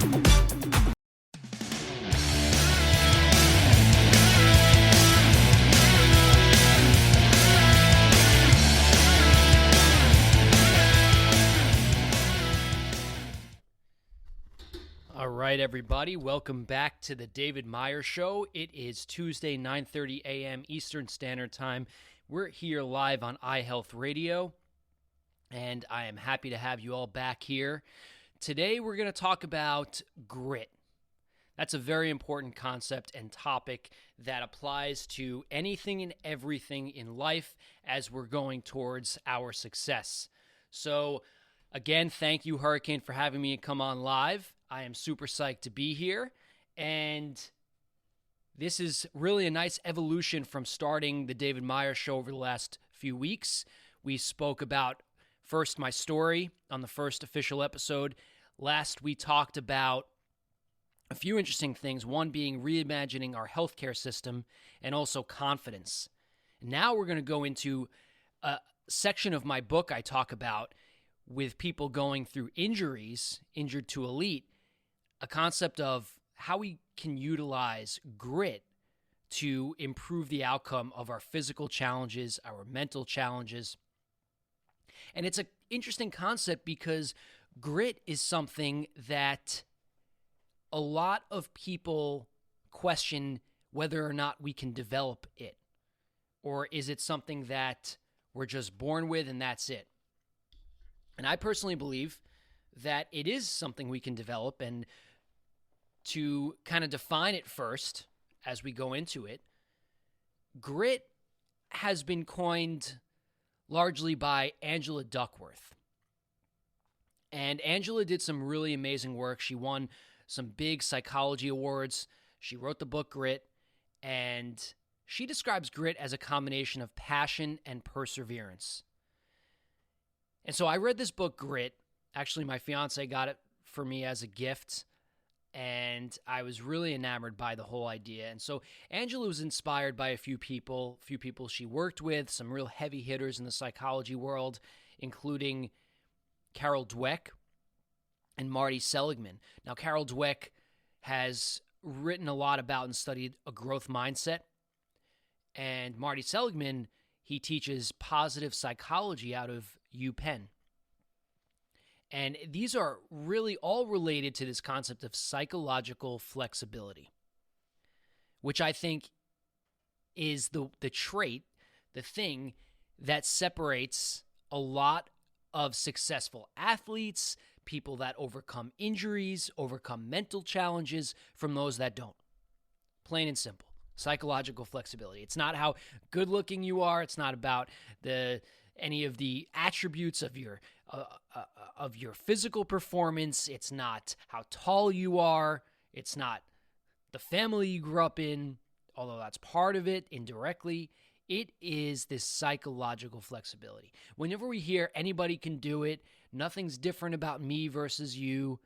All right, everybody, welcome back to the David Meyer Show. It is Tuesday, 9:30 a.m. Eastern Standard Time. We're here live on iHealth Radio, and I am happy to have you all back here. Today, we're going to talk about grit. That's a very important concept and topic that applies to anything and everything in life as we're going towards our success. So, again, thank you, Hurricane, for having me come on live. I am super psyched to be here, and this is really a nice evolution from starting the David Meyer Show over the last few weeks. We spoke about first my story on the first official episode. Last, we talked about a few interesting things, one being reimagining our healthcare system and also confidence. Now we're going to go into a section of my book I talk about with people going through injuries, injured to elite, a concept of how we can utilize grit to improve the outcome of our physical challenges, our mental challenges. And it's an interesting concept because grit is something that a lot of people question whether or not we can develop it. Or is it something that we're just born with and that's it? And I personally believe that it is something we can develop, and to kind of define it first as we go into it, grit has been coined largely by Angela Duckworth. And Angela did some really amazing work. She won some big psychology awards. She wrote the book Grit, and she describes grit as a combination of passion and perseverance. And so I read this book, Grit. Actually, my fiance got it for me as a gift, and I was really enamored by the whole idea. And so Angela was inspired by a few people she worked with, some real heavy hitters in the psychology world, including Carol Dweck and Marty Seligman. Now, Carol Dweck has written a lot about and studied a growth mindset, and Marty Seligman, he teaches positive psychology out of UPenn. And these are really all related to this concept of psychological flexibility, which I think is the trait, the thing that separates a lot of successful athletes, people that overcome injuries, overcome mental challenges, from those that don't. Plain and simple. Psychological flexibility. It's not how good looking you are. It's not about any of the attributes of your physical performance. It's not how tall you are. It's not the family you grew up in, although that's part of it indirectly. It is this psychological flexibility. Whenever we hear anybody can do it, nothing's different about me versus you,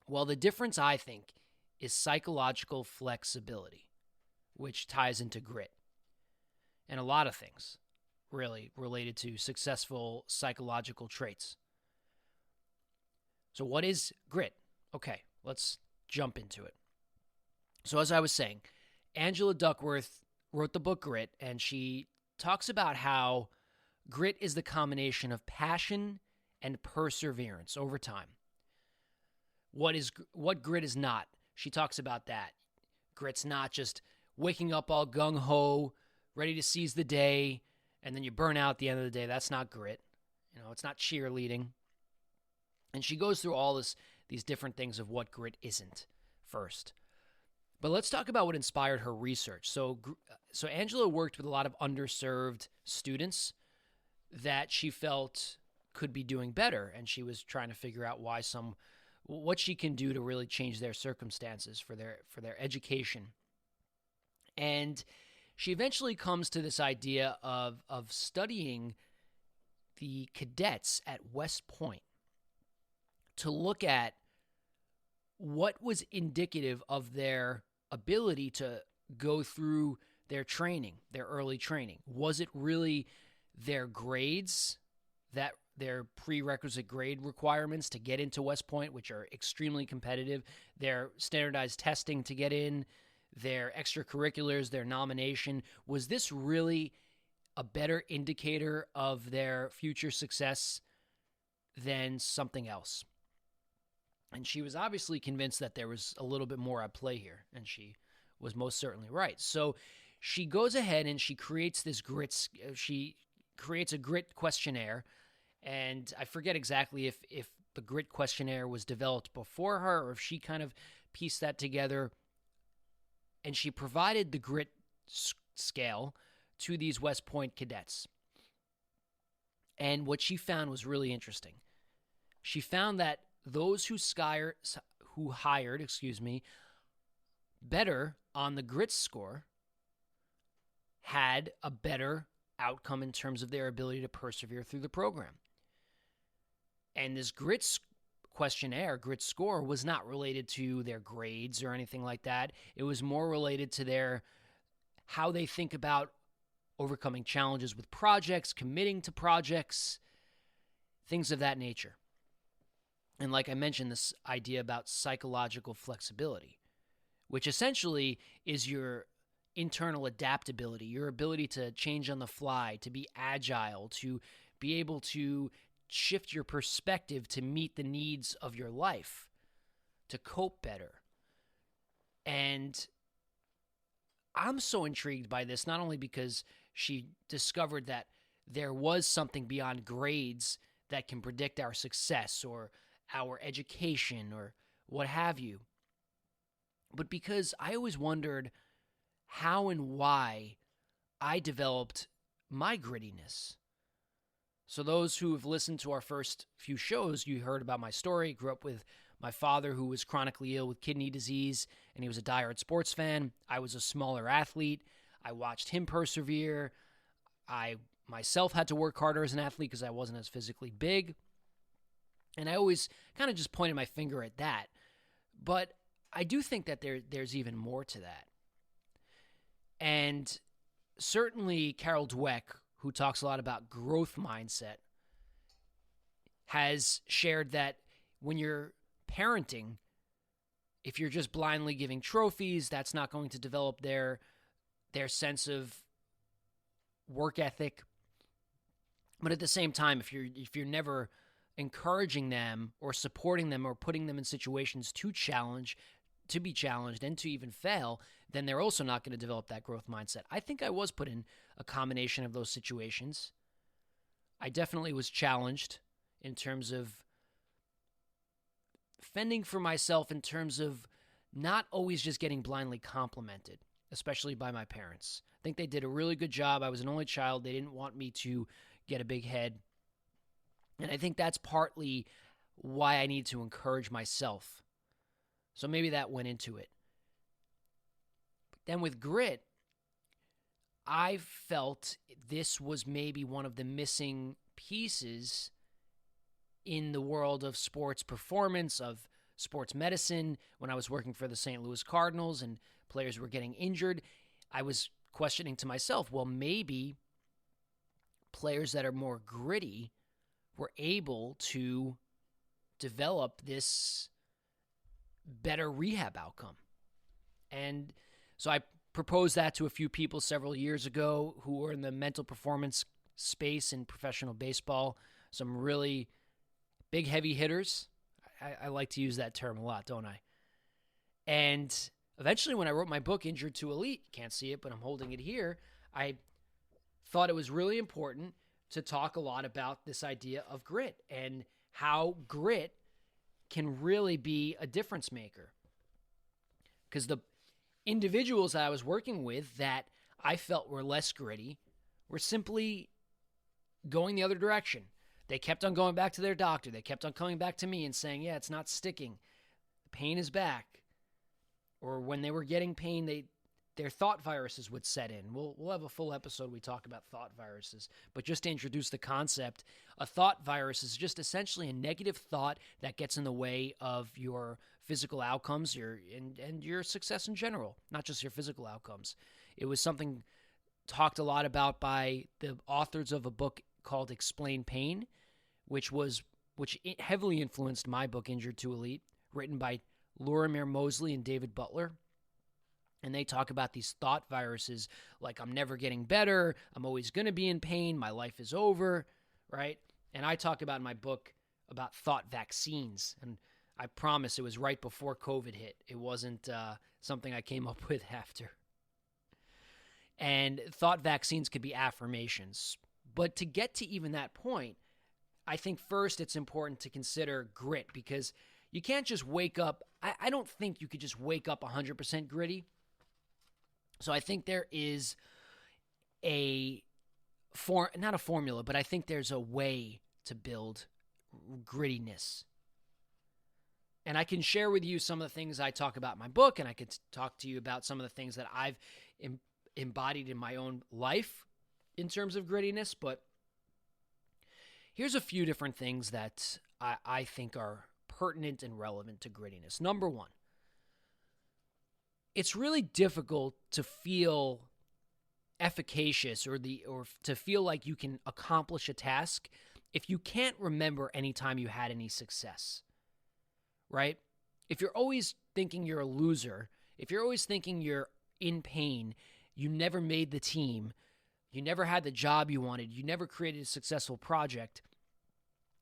well, the difference, I think, is psychological flexibility, which ties into grit and a lot of things really related to successful psychological traits. So what is grit? Okay, let's jump into it. So as I was saying, Angela Duckworth wrote the book Grit, and she talks about how grit is the combination of passion and perseverance over time. What grit is not? She talks about that. Grit's not just waking up all gung-ho, ready to seize the day, and then you burn out at the end of the day. That's not grit. It's not cheerleading. And she goes through all these different things of what grit isn't first. But let's talk about what inspired her research. So Angela worked with a lot of underserved students that she felt could be doing better, and she was trying to figure out what she can do to really change their circumstances for their education. And she eventually comes to this idea of studying the cadets at West Point to look at what was indicative of their ability to go through their training, their early training. Was it really their grades that their prerequisite grade requirements to get into West Point, which are extremely competitive, their standardized testing to get in, their extracurriculars, their nomination. Was this really a better indicator of their future success than something else? And she was obviously convinced that there was a little bit more at play here, and she was most certainly right. So she goes ahead and she creates this she creates a grit questionnaire, and I forget exactly if the grit questionnaire was developed before her or if she kind of pieced that together. And she provided the grit scale to these West Point cadets. And what she found was really interesting. She found that those who hired better on the grit score had a better outcome in terms of their ability to persevere through the program. And this grit score, was not related to their grades or anything like that. It was more related to how they think about overcoming challenges with projects, committing to projects, things of that nature. And like I mentioned, this idea about psychological flexibility, which essentially is your internal adaptability, your ability to change on the fly, to be agile, to be able to shift your perspective to meet the needs of your life, to cope better. And I'm so intrigued by this, not only because she discovered that there was something beyond grades that can predict our success or our education or what have you, but because I always wondered how and why I developed my grittiness. So those who have listened to our first few shows, you heard about my story. Grew up with my father, who was chronically ill with kidney disease, and he was a diehard sports fan. I was a smaller athlete. I watched him persevere. I myself had to work harder as an athlete because I wasn't as physically big. And I always kind of just pointed my finger at that. But I do think that there's even more to that. And certainly Carol Dweck, who talks a lot about growth mindset, has shared that when you're parenting, if you're just blindly giving trophies, that's not going to develop their sense of work ethic. But at the same time, if you're never encouraging them or supporting them or putting them in situations to be challenged and to even fail, then they're also not going to develop that growth mindset. I think I was put in a combination of those situations. I definitely was challenged in terms of fending for myself, in terms of not always just getting blindly complimented, especially by my parents. I think they did a really good job. I was an only child. They didn't want me to get a big head. And I think that's partly why I need to encourage myself. So maybe that went into it. But then with grit, I felt this was maybe one of the missing pieces in the world of sports performance, of sports medicine. When I was working for the St. Louis Cardinals and players were getting injured, I was questioning to myself, well, maybe players that are more gritty were able to develop this better rehab outcome. And so I proposed that to a few people several years ago who were in the mental performance space in professional baseball, some really big, heavy hitters. I like to use that term a lot, don't I? And eventually when I wrote my book, Injured to Elite, can't see it, but I'm holding it here, I thought it was really important to talk a lot about this idea of grit and how grit can really be a difference maker. Because the individuals that I was working with that I felt were less gritty were simply going the other direction. They kept on going back to their doctor. They kept on coming back to me and saying, yeah, it's not sticking. The pain is back. Or when they were getting pain, their thought viruses would set in. We'll have a full episode we talk about thought viruses. But just to introduce the concept, a thought virus is just essentially a negative thought that gets in the way of your physical outcomes and your success in general, not just your physical outcomes. It was something talked a lot about by the authors of a book called Explain Pain, which heavily influenced my book, Injured to Elite, written by Lorimer Mosley and David Butler. And they talk about these thought viruses like, I'm never getting better, I'm always going to be in pain, my life is over, right? And I talk about in my book about thought vaccines. And I promise it was right before COVID hit. It wasn't something I came up with after. And thought vaccines could be affirmations. But to get to even that point, I think first it's important to consider grit, because you can't just wake up. I don't think you could just wake up 100% gritty. So I think there is not a formula, but I think there's a way to build grittiness. And I can share with you some of the things I talk about in my book, and I could talk to you about some of the things that I've embodied in my own life in terms of grittiness. But here's a few different things that I think are pertinent and relevant to grittiness. Number one, it's really difficult to feel efficacious or to feel like you can accomplish a task if you can't remember any time you had any success, right? If you're always thinking you're a loser, if you're always thinking you're in pain, you never made the team, you never had the job you wanted, you never created a successful project,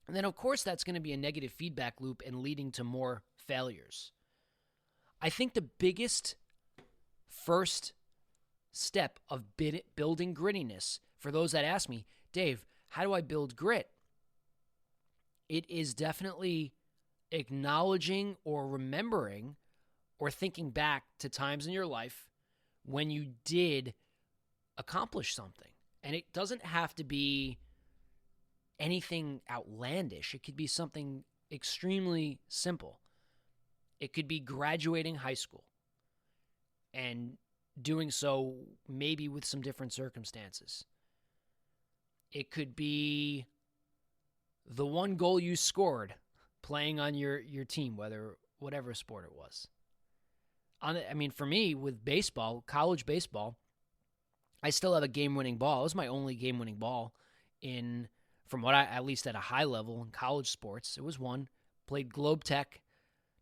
and then of course that's going to be a negative feedback loop and leading to more failures. I think the biggest first step of building grittiness, for those that ask me, Dave, how do I build grit? It is definitely acknowledging or remembering or thinking back to times in your life when you did accomplish something. And it doesn't have to be anything outlandish. It could be something extremely simple. It could be graduating high school and doing so maybe with some different circumstances. It could be the one goal you scored playing on your team, whatever sport it was. For me, with baseball, college baseball, I still have a game-winning ball. It was my only game-winning ball from what at least at a high level in college sports. It was one. Played Globe Tech,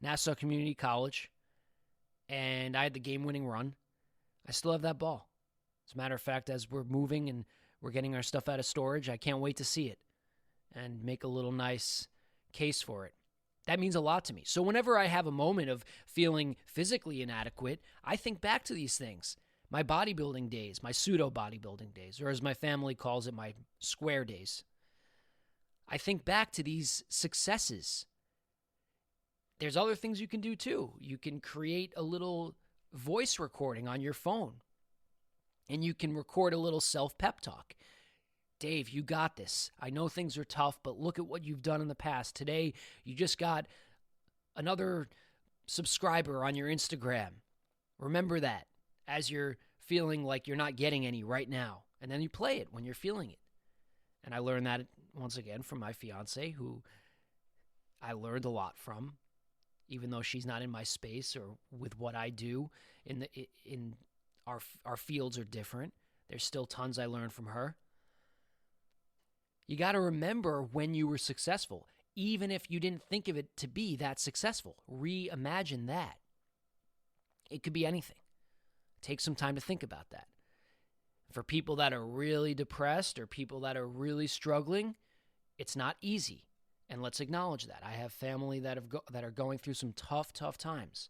Nassau Community College, and I had the game-winning run. I still have that ball. As a matter of fact, as we're moving and we're getting our stuff out of storage, I can't wait to see it and make a little nice case for it. That means a lot to me. So whenever I have a moment of feeling physically inadequate, I think back to these things. My bodybuilding days, my pseudo-bodybuilding days, or as my family calls it, my square days. I think back to these successes. There's other things you can do too. You can create a little voice recording on your phone, and you can record a little self-pep talk. Dave, you got this. I know things are tough, but look at what you've done in the past. Today, you just got another subscriber on your Instagram. Remember that as you're feeling like you're not getting any right now. And then you play it when you're feeling it. And I learned that, once again, from my fiance, who I learned a lot from, even though she's not in my space or with what I do. In our fields are different. There's still tons I learned from her. You got to remember when you were successful, even if you didn't think of it to be that successful. Reimagine that. It could be anything. Take some time to think about that. For people that are really depressed or people that are really struggling, it's not easy. And let's acknowledge that. I have family that are going through some tough times.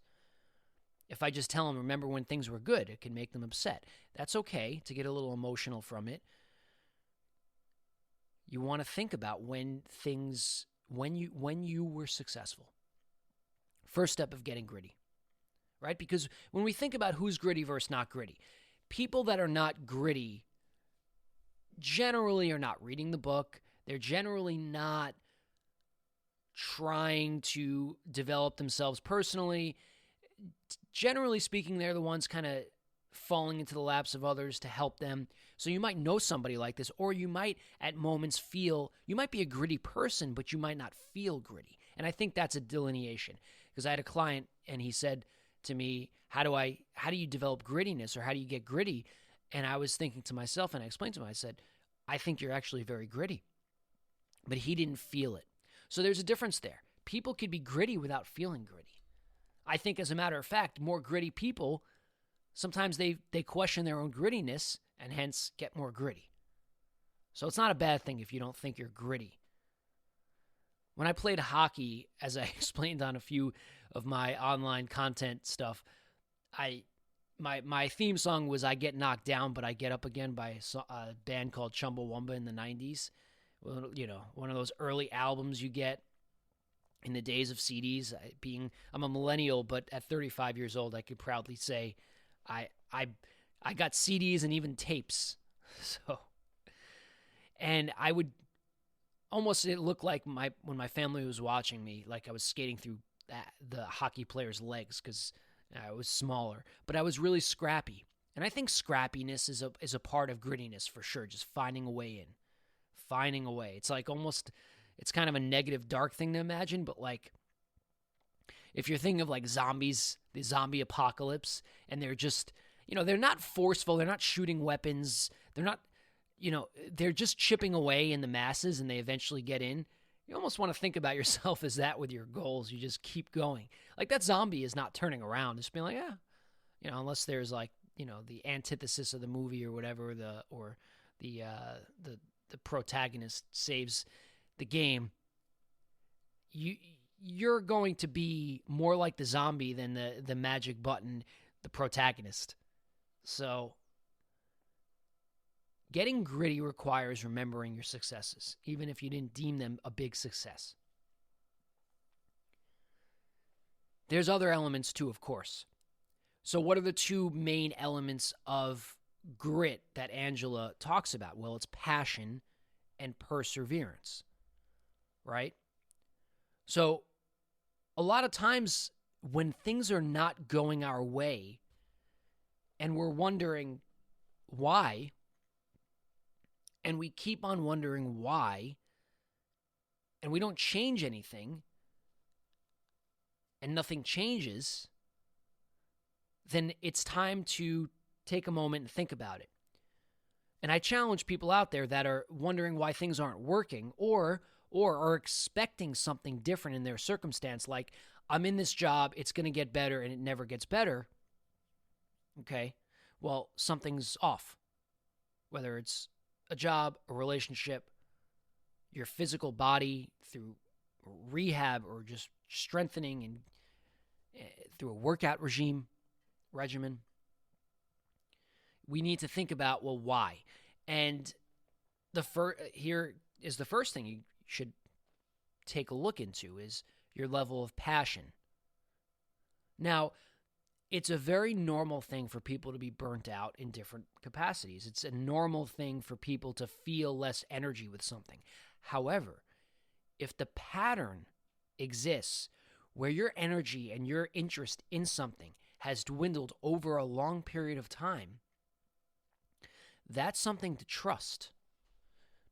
If I just tell them, remember when things were good, it can make them upset. That's okay to get a little emotional from it. You want to think about when you were successful. First step of getting gritty, right? Because when we think about who's gritty versus not gritty, people that are not gritty generally are not reading the book. They're generally not trying to develop themselves personally. Generally speaking, they're the ones kind of falling into the laps of others to help them. So you might know somebody like this, or you might at moments you might be a gritty person, but you might not feel gritty. And I think that's a delineation, because I had a client and he said to me, how do you develop grittiness, or how do you get gritty? And I was thinking to myself, and I explained to him, I said, I think you're actually very gritty. but he didn't feel it. So there's a difference there. People could be gritty without feeling gritty. I think, as a matter of fact, more gritty people, sometimes they question their own grittiness and hence get more gritty. So it's not a bad thing if you don't think you're gritty. When I played hockey, as I explained on a few of my online content stuff, my theme song was "I Get Knocked Down, But I Get Up Again" by a band called Chumbawamba in the 90s. Well, you know, one of those early albums you get in the days of CDs. I'm a millennial, but at 35 years old, I could proudly say I got CDs and even tapes. So, and I would almost, it looked like when my family was watching me, like I was skating through the hockey player's legs because I was smaller, but I was really scrappy. And I think scrappiness is a part of grittiness for sure, just finding a way in. Finding a way. It's like almost, it's kind of a negative, dark thing to imagine, but like if you're thinking of like zombies, the zombie apocalypse, and they're just, you know, they're not forceful, they're not shooting weapons, they're not, you know, they're just chipping away in the masses and they eventually get in. You almost want to think about yourself as that with your goals. You just keep going. Like that zombie is not turning around, just being like, yeah, you know, unless there's like, you know, the antithesis of the movie or whatever, the protagonist saves the game. You're going to be more like the zombie than the magic button, the protagonist. So getting gritty requires remembering your successes, even if you didn't deem them a big success. There's other elements too, of course. So what are the two main elements of grit that Angela talks about? Well, it's passion and perseverance, right? So a lot of times when things are not going our way and we're wondering why, and we keep on wondering why, and we don't change anything, and nothing changes, then it's time to take a moment and think about it. And I challenge people out there that are wondering why things aren't working or are expecting something different in their circumstance, like, I'm in this job, it's going to get better, and it never gets better. Okay, well, something's off. Whether it's a job, a relationship, your physical body through rehab or just strengthening and through a workout regimen, we need to think about, well, why? And here is the first thing you should take a look into is your level of passion. Now, it's a very normal thing for people to be burnt out in different capacities. It's a normal thing for people to feel less energy with something. However, if the pattern exists where your energy and your interest in something has dwindled over a long period of time, that's something to trust.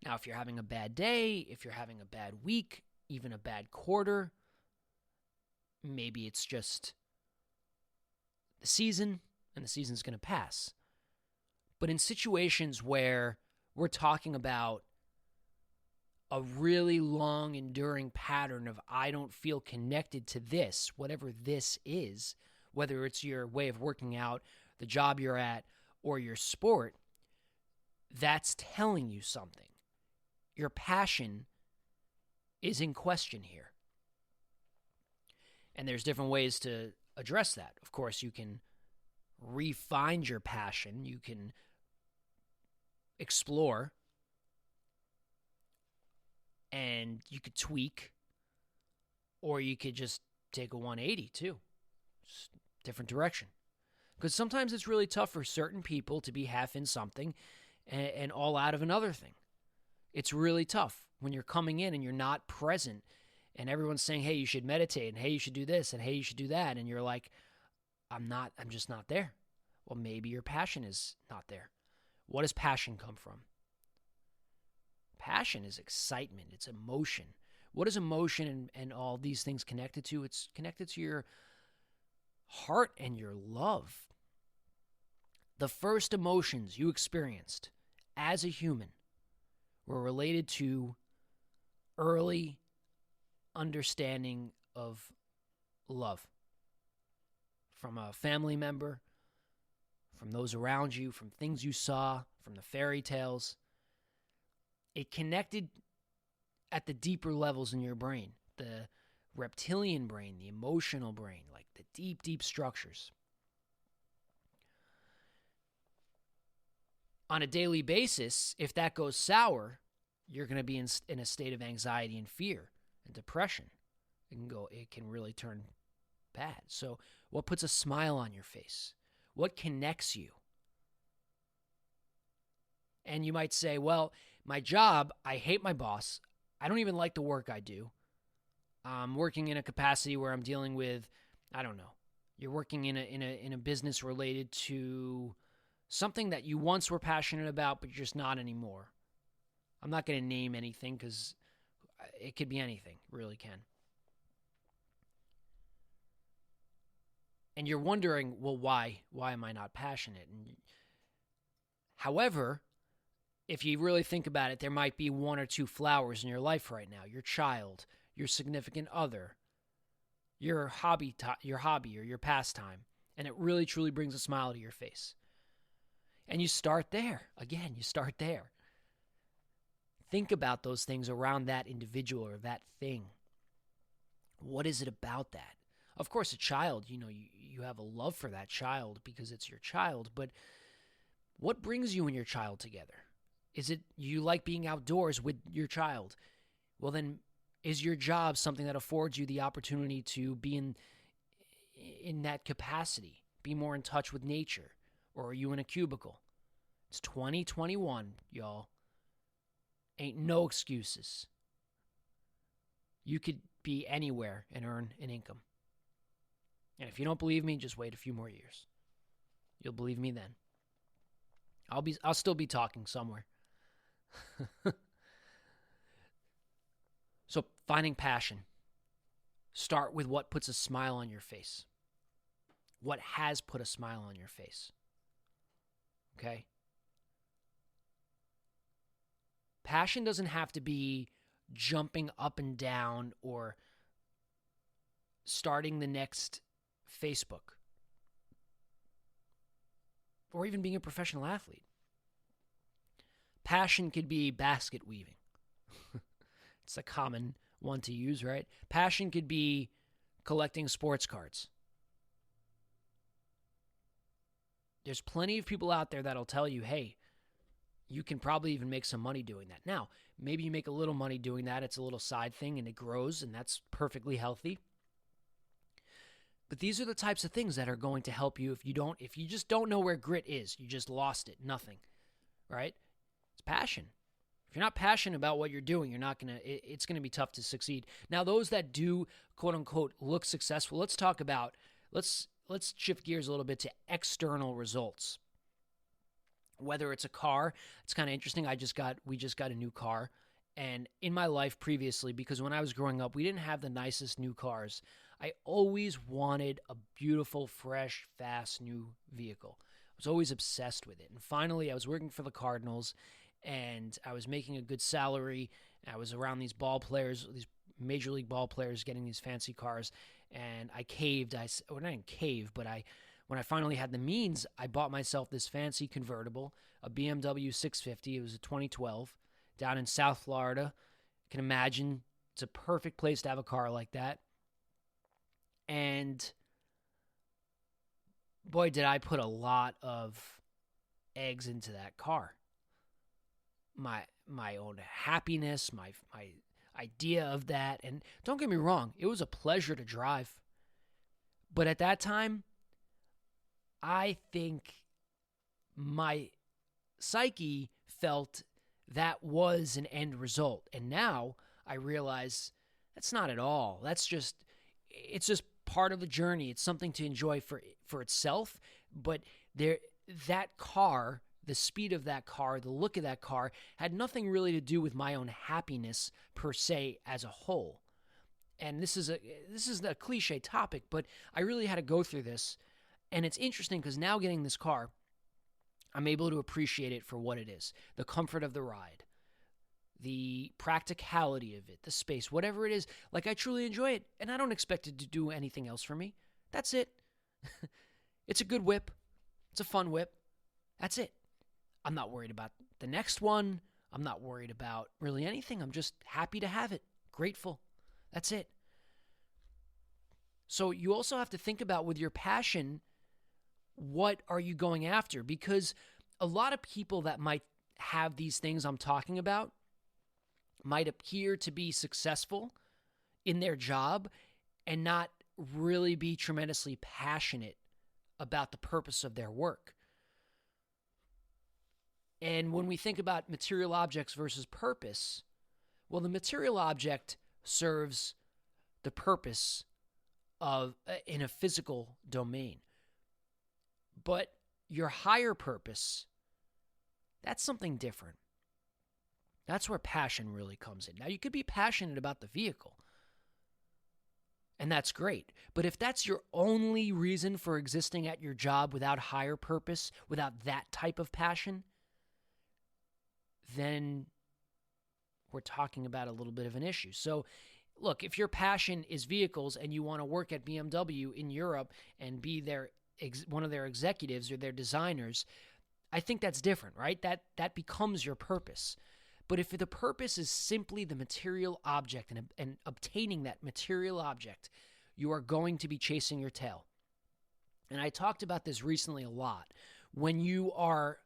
Now, if you're having a bad day, if you're having a bad week, even a bad quarter, maybe it's just the season, and the season's going to pass. But in situations where we're talking about a really long, enduring pattern of I don't feel connected to this, whatever this is, whether it's your way of working out, the job you're at, or your sport, that's telling you something. Your passion is in question here. And there's different ways to address that. Of course, you can refine your passion. You can explore. And you could tweak. Or you could just take a 180 too. Just different direction. Because sometimes it's really tough for certain people to be half in something and all out of another thing. It's really tough when you're coming in and you're not present and everyone's saying, hey, you should meditate, and hey, you should do this, and hey, you should do that. And you're like, I'm just not there. Well, maybe your passion is not there. What does passion come from? Passion is excitement. It's emotion. What is emotion and all these things connected to? It's connected to your heart and your love. The first emotions you experienced as a human were related to early understanding of love from a family member, from those around you, from things you saw, from the fairy tales. It connected at the deeper levels in your brain, the reptilian brain, the emotional brain, like the deep, deep structures. On a daily basis, if that goes sour, you're going to be in a state of anxiety and fear and depression. It can really turn bad. So what puts a smile on your face? What connects you? And you might say, well, my job, I hate my boss. I don't even like the work I do. I'm working in a capacity where I'm dealing with, I don't know. You're working in a business related to something that you once were passionate about, but you're just not anymore. I'm not going to name anything because it could be anything. It really can. And you're wondering, well, why? Why am I not passionate? However, if you really think about it, there might be one or two flowers in your life right now. Your child, your significant other, your hobby or your pastime. And it really, truly brings a smile to your face. And you start there. Again, you start there. Think about those things around that individual or that thing. What is it about that? Of course, a child, you have a love for that child because it's your child, but what brings you and your child together? Is it you like being outdoors with your child? Well, then, is your job something that affords you the opportunity to be in that capacity, be more in touch with nature? Or are you in a cubicle? It's 2021, y'all. Ain't no excuses. You could be anywhere and earn an income. And if you don't believe me, just wait a few more years. You'll believe me then. I'll still be talking somewhere. So finding passion. Start with what puts a smile on your face. What has put a smile on your face? Okay? Passion doesn't have to be jumping up and down or starting the next Facebook or even being a professional athlete. Passion could be basket weaving. It's a common one to use, right? Passion could be collecting sports cards. There's plenty of people out there that'll tell you, hey, you can probably even make some money doing that. Now, maybe you make a little money doing that. It's a little side thing and it grows, and that's perfectly healthy. But these are the types of things that are going to help you if you just don't know where grit is. You just lost it. Nothing. Right? It's passion. If you're not passionate about what you're doing, it's going to be tough to succeed. Now, those that do, quote unquote, look successful, let's shift gears a little bit to external results. Whether it's a car, it's kind of interesting. We just got a new car. And in my life previously, because when I was growing up, we didn't have the nicest new cars. I always wanted a beautiful, fresh, fast new vehicle. I was always obsessed with it. And finally, I was working for the Cardinals, and I was making a good salary. I was around these ball players, these major league ball players getting these fancy cars, and I caved. I didn't cave, but when I finally had the means, I bought myself this fancy convertible, a BMW 650. It was a 2012, down in South Florida. You can imagine it's a perfect place to have a car like that. And boy, did I put a lot of eggs into that car. My own happiness, my idea of that. And don't get me wrong, it was a pleasure to drive. But at that time, I think my psyche felt that was an end result. And now I realize that's not at all. It's just part of the journey. It's something to enjoy for itself. But that car, the speed of that car, the look of that car had nothing really to do with my own happiness per se as a whole. And this is a cliche topic, but I really had to go through this. And it's interesting because now getting this car, I'm able to appreciate it for what it is. The comfort of the ride, the practicality of it, the space, whatever it is. Like, I truly enjoy it, and I don't expect it to do anything else for me. That's it. It's a good whip. It's a fun whip. That's it. I'm not worried about the next one. I'm not worried about really anything. I'm just happy to have it. Grateful. That's it. So you also have to think about, with your passion, what are you going after? Because a lot of people that might have these things I'm talking about might appear to be successful in their job and not really be tremendously passionate about the purpose of their work. And when we think about material objects versus purpose, well, the material object serves the purpose of in a physical domain. But your higher purpose, that's something different. That's where passion really comes in. Now, you could be passionate about the vehicle, and that's great. But if that's your only reason for existing at your job without higher purpose, without that type of passion, then we're talking about a little bit of an issue. So, look, if your passion is vehicles and you want to work at BMW in Europe and be one of their executives or their designers, I think that's different, right? That becomes your purpose. But if the purpose is simply the material object and obtaining that material object, you are going to be chasing your tail. And I talked about this recently a lot. When you are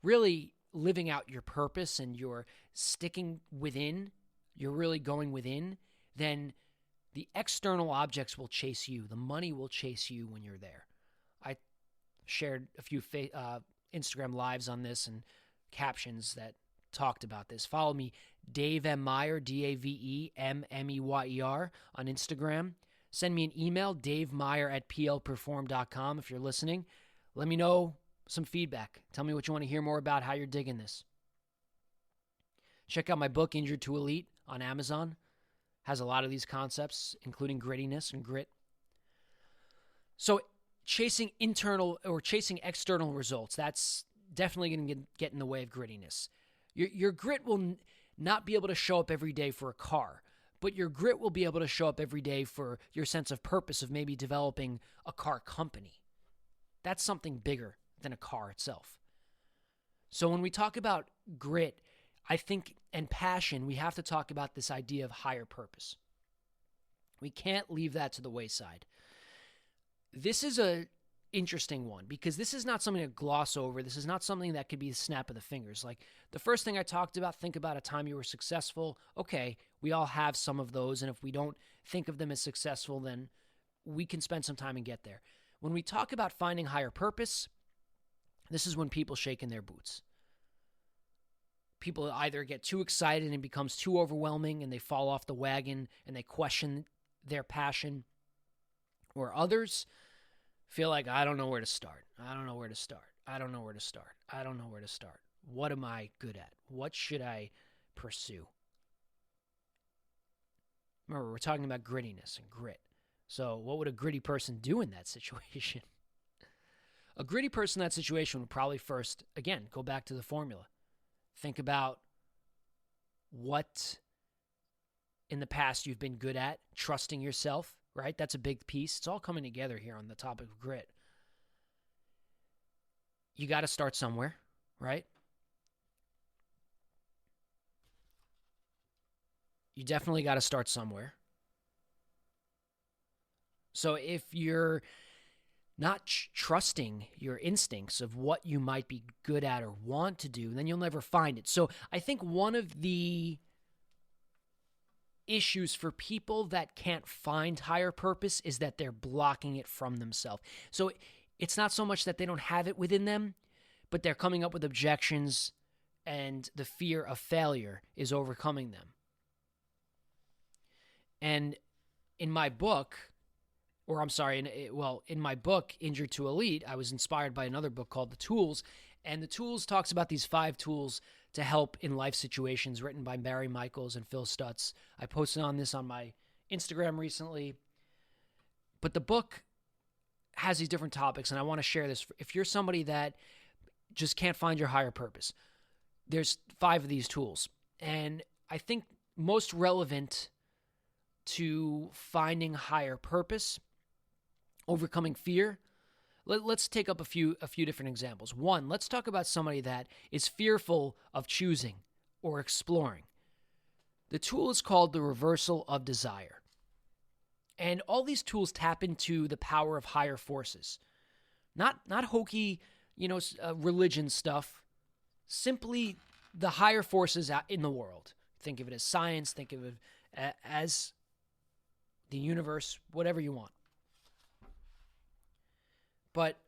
really living out your purpose and you're sticking within, you're really going within, then the external objects will chase you. The money will chase you when you're there. I shared a few Instagram lives on this and captions that talked about this. Follow me, Dave M. Meyer, DaveMMeyer on Instagram. Send me an email, davemeyer@plperform.com if you're listening. Let me know some feedback. Tell me what you want to hear more about, how you're digging this. Check out my book, Injured to Elite, on Amazon. Has a lot of these concepts, including grittiness and grit. So chasing internal or chasing external results, that's definitely going to get in the way of grittiness. Your grit will not be able to show up every day for a car, but your grit will be able to show up every day for your sense of purpose of maybe developing a car company. That's something bigger than a car itself. So when we talk about grit, I think, and passion, we have to talk about this idea of higher purpose. We can't leave that to the wayside. This is a interesting one because this is not something to gloss over. This is not something that could be a snap of the fingers. Like the first thing I talked about, think about a time you were successful. Okay, we all have some of those, and if we don't think of them as successful, then we can spend some time and get there. When we talk about finding higher purpose, this is when people shake in their boots. People either get too excited and it becomes too overwhelming and they fall off the wagon and they question their passion, or others feel like, I don't know where to start. I don't know where to start. I don't know where to start. I don't know where to start. What am I good at? What should I pursue? Remember, we're talking about grittiness and grit. So what would a gritty person do in that situation? A gritty person in that situation would probably first, again, go back to the formula. Think about what in the past you've been good at, trusting yourself, right? That's a big piece. It's all coming together here on the topic of grit. You got to start somewhere, right? You definitely got to start somewhere. So if you're not trusting your instincts of what you might be good at or want to do, then you'll never find it. So I think one of the issues for people that can't find higher purpose is that they're blocking it from themselves. So it's not so much that they don't have it within them, but they're coming up with objections and the fear of failure is overcoming them. And in my book, in my book, Injured to Elite, I was inspired by another book called The Tools. And The Tools talks about these 5 tools to help in life situations, written by Barry Michaels and Phil Stutz. I posted on this on my Instagram recently. But the book has these different topics, and I want to share this. If you're somebody that just can't find your higher purpose, there's 5 of these tools. And I think most relevant to finding higher purpose, overcoming fear, let's take up a few different examples. One, let's talk about somebody that is fearful of choosing or exploring. The tool is called the reversal of desire. And all these tools tap into the power of higher forces. Not hokey, religion stuff. Simply the higher forces out in the world. Think of it as science, think of it as the universe, whatever you want. But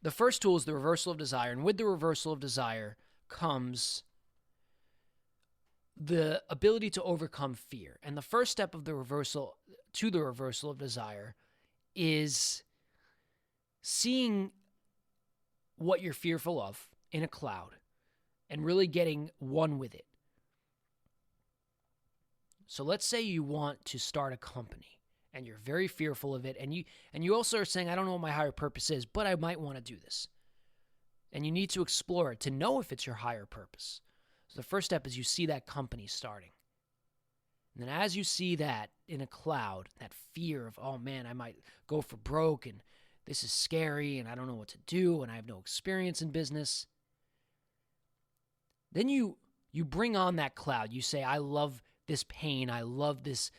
the first tool is the reversal of desire. And with the reversal of desire comes the ability to overcome fear. And the first step of the reversal of desire is seeing what you're fearful of in a cloud and really getting one with it. So let's say you want to start a company and you're very fearful of it, and you also are saying, I don't know what my higher purpose is, but I might want to do this. And you need to explore it to know if it's your higher purpose. So the first step is you see that company starting. And then as you see that in a cloud, that fear of, oh man, I might go for broke, and this is scary, and I don't know what to do, and I have no experience in business. Then you bring on that cloud. You say, I love this pain, I love this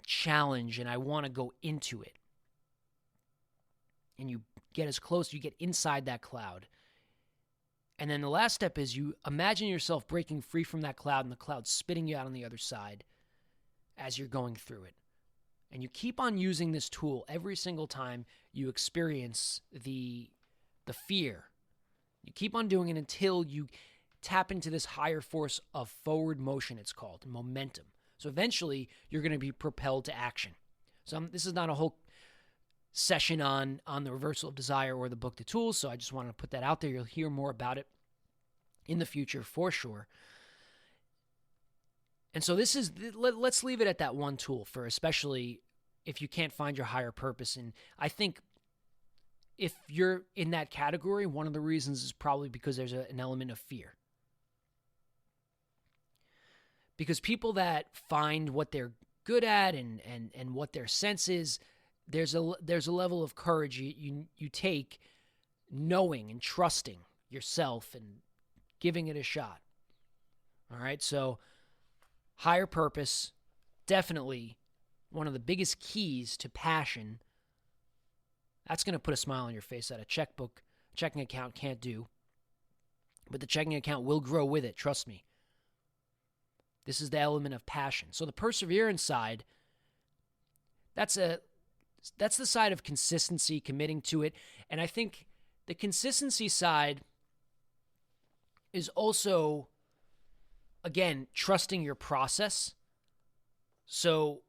challenge, and I want to go into it. And you get as close, you get inside that cloud. And then the last step is you imagine yourself breaking free from that cloud and the cloud spitting you out on the other side as you're going through it. And you keep on using this tool every single time you experience the fear. You keep on doing it until you tap into this higher force of forward motion, it's called, momentum. So eventually, you're going to be propelled to action. So this is not a whole session on the reversal of desire or the book, The Tools, so I just wanted to put that out there. You'll hear more about it in the future for sure. And so let's leave it at that one tool for especially if you can't find your higher purpose. And I think if you're in that category, one of the reasons is probably because there's an element of fear. Because people that find what they're good at and what their sense is, there's a level of courage you take knowing and trusting yourself and giving it a shot. All right, so higher purpose, definitely one of the biggest keys to passion. That's going to put a smile on your face that a checking account can't do. But the checking account will grow with it, trust me. This is the element of passion. So the perseverance side, that's the side of consistency, committing to it. And I think the consistency side is also, again, trusting your process. So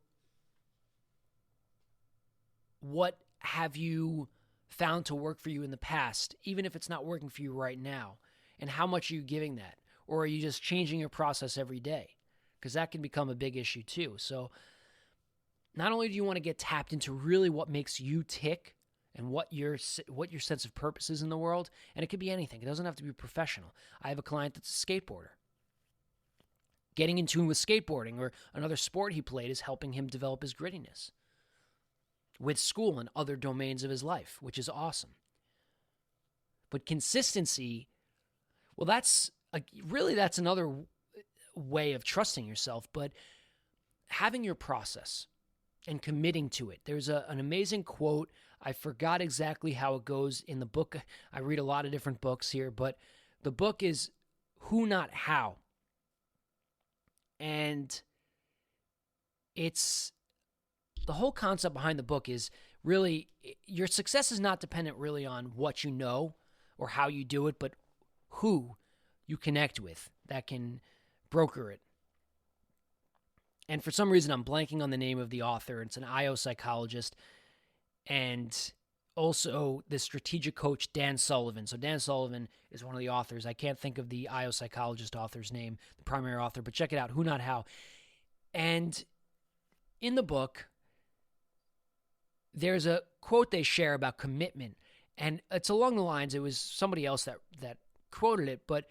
what have you found to work for you in the past, even if it's not working for you right now? And how much are you giving that? Or are you just changing your process every day? Because that can become a big issue too. So not only do you want to get tapped into really what makes you tick and what your sense of purpose is in the world, and it could be anything. It doesn't have to be professional. I have a client that's a skateboarder. Getting in tune with skateboarding or another sport he played is helping him develop his grittiness with school and other domains of his life, which is awesome. But consistency, well, that's another way of trusting yourself, but having your process and committing to it. There's an amazing quote. I forgot exactly how it goes in the book. I read a lot of different books here, but the book is Who Not How. And it's the whole concept behind the book is really your success is not dependent really on what you know or how you do it, but who you connect with that can broker it. And for some reason, I'm blanking on the name of the author. It's an IO psychologist and also the strategic coach, Dan Sullivan. So Dan Sullivan is one of the authors. I can't think of the IO psychologist author's name, the primary author, but check it out, Who Not How. And in the book, there's a quote they share about commitment. And it's along the lines, it was somebody else that quoted it, but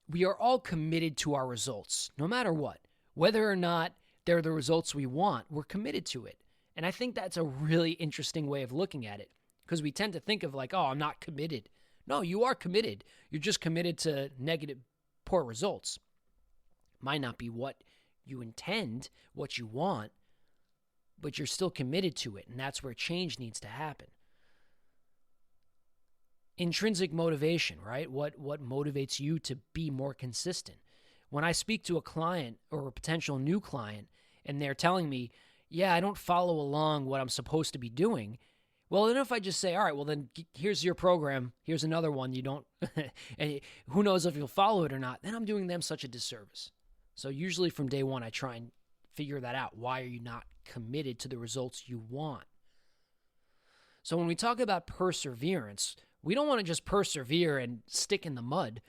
we are all committed to our results, no matter what. Whether or not they're the results we want, we're committed to it. And I think that's a really interesting way of looking at it, because we tend to think of like, oh, I'm not committed. No, you are committed. You're just committed to negative, poor results. Might not be what you intend, what you want, but you're still committed to it, and that's where change needs to happen. Intrinsic motivation, right? What motivates you to be more consistent? When I speak to a client or a potential new client and they're telling me, yeah, I don't follow along what I'm supposed to be doing, well, then if I just say, all right, well, then here's your program, here's another one you don't, and who knows if you'll follow it or not, then I'm doing them such a disservice. So usually from day one, I try and figure that out. Why are you not committed to the results you want? So when we talk about perseverance, we don't want to just persevere and stick in the mud.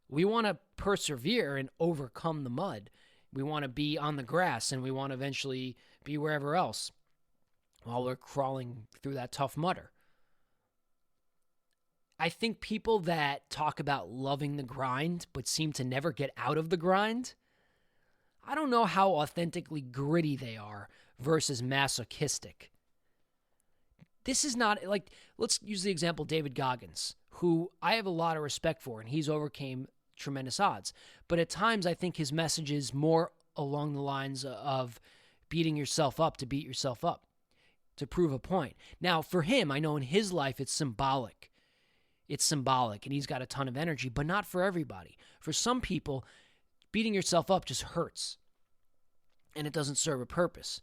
We want to persevere and overcome the mud. We want to be on the grass, and we want to eventually be wherever else while we're crawling through that tough mudder. I think people that talk about loving the grind but seem to never get out of the grind, I don't know how authentically gritty they are versus masochistic. This is not, like, let's use the example David Goggins, who I have a lot of respect for, and he's overcame tremendous odds. But at times, I think his message is more along the lines of beating yourself up to beat yourself up, to prove a point. Now, for him, I know in his life it's symbolic. It's symbolic, and he's got a ton of energy, but not for everybody. For some people, beating yourself up just hurts, and it doesn't serve a purpose.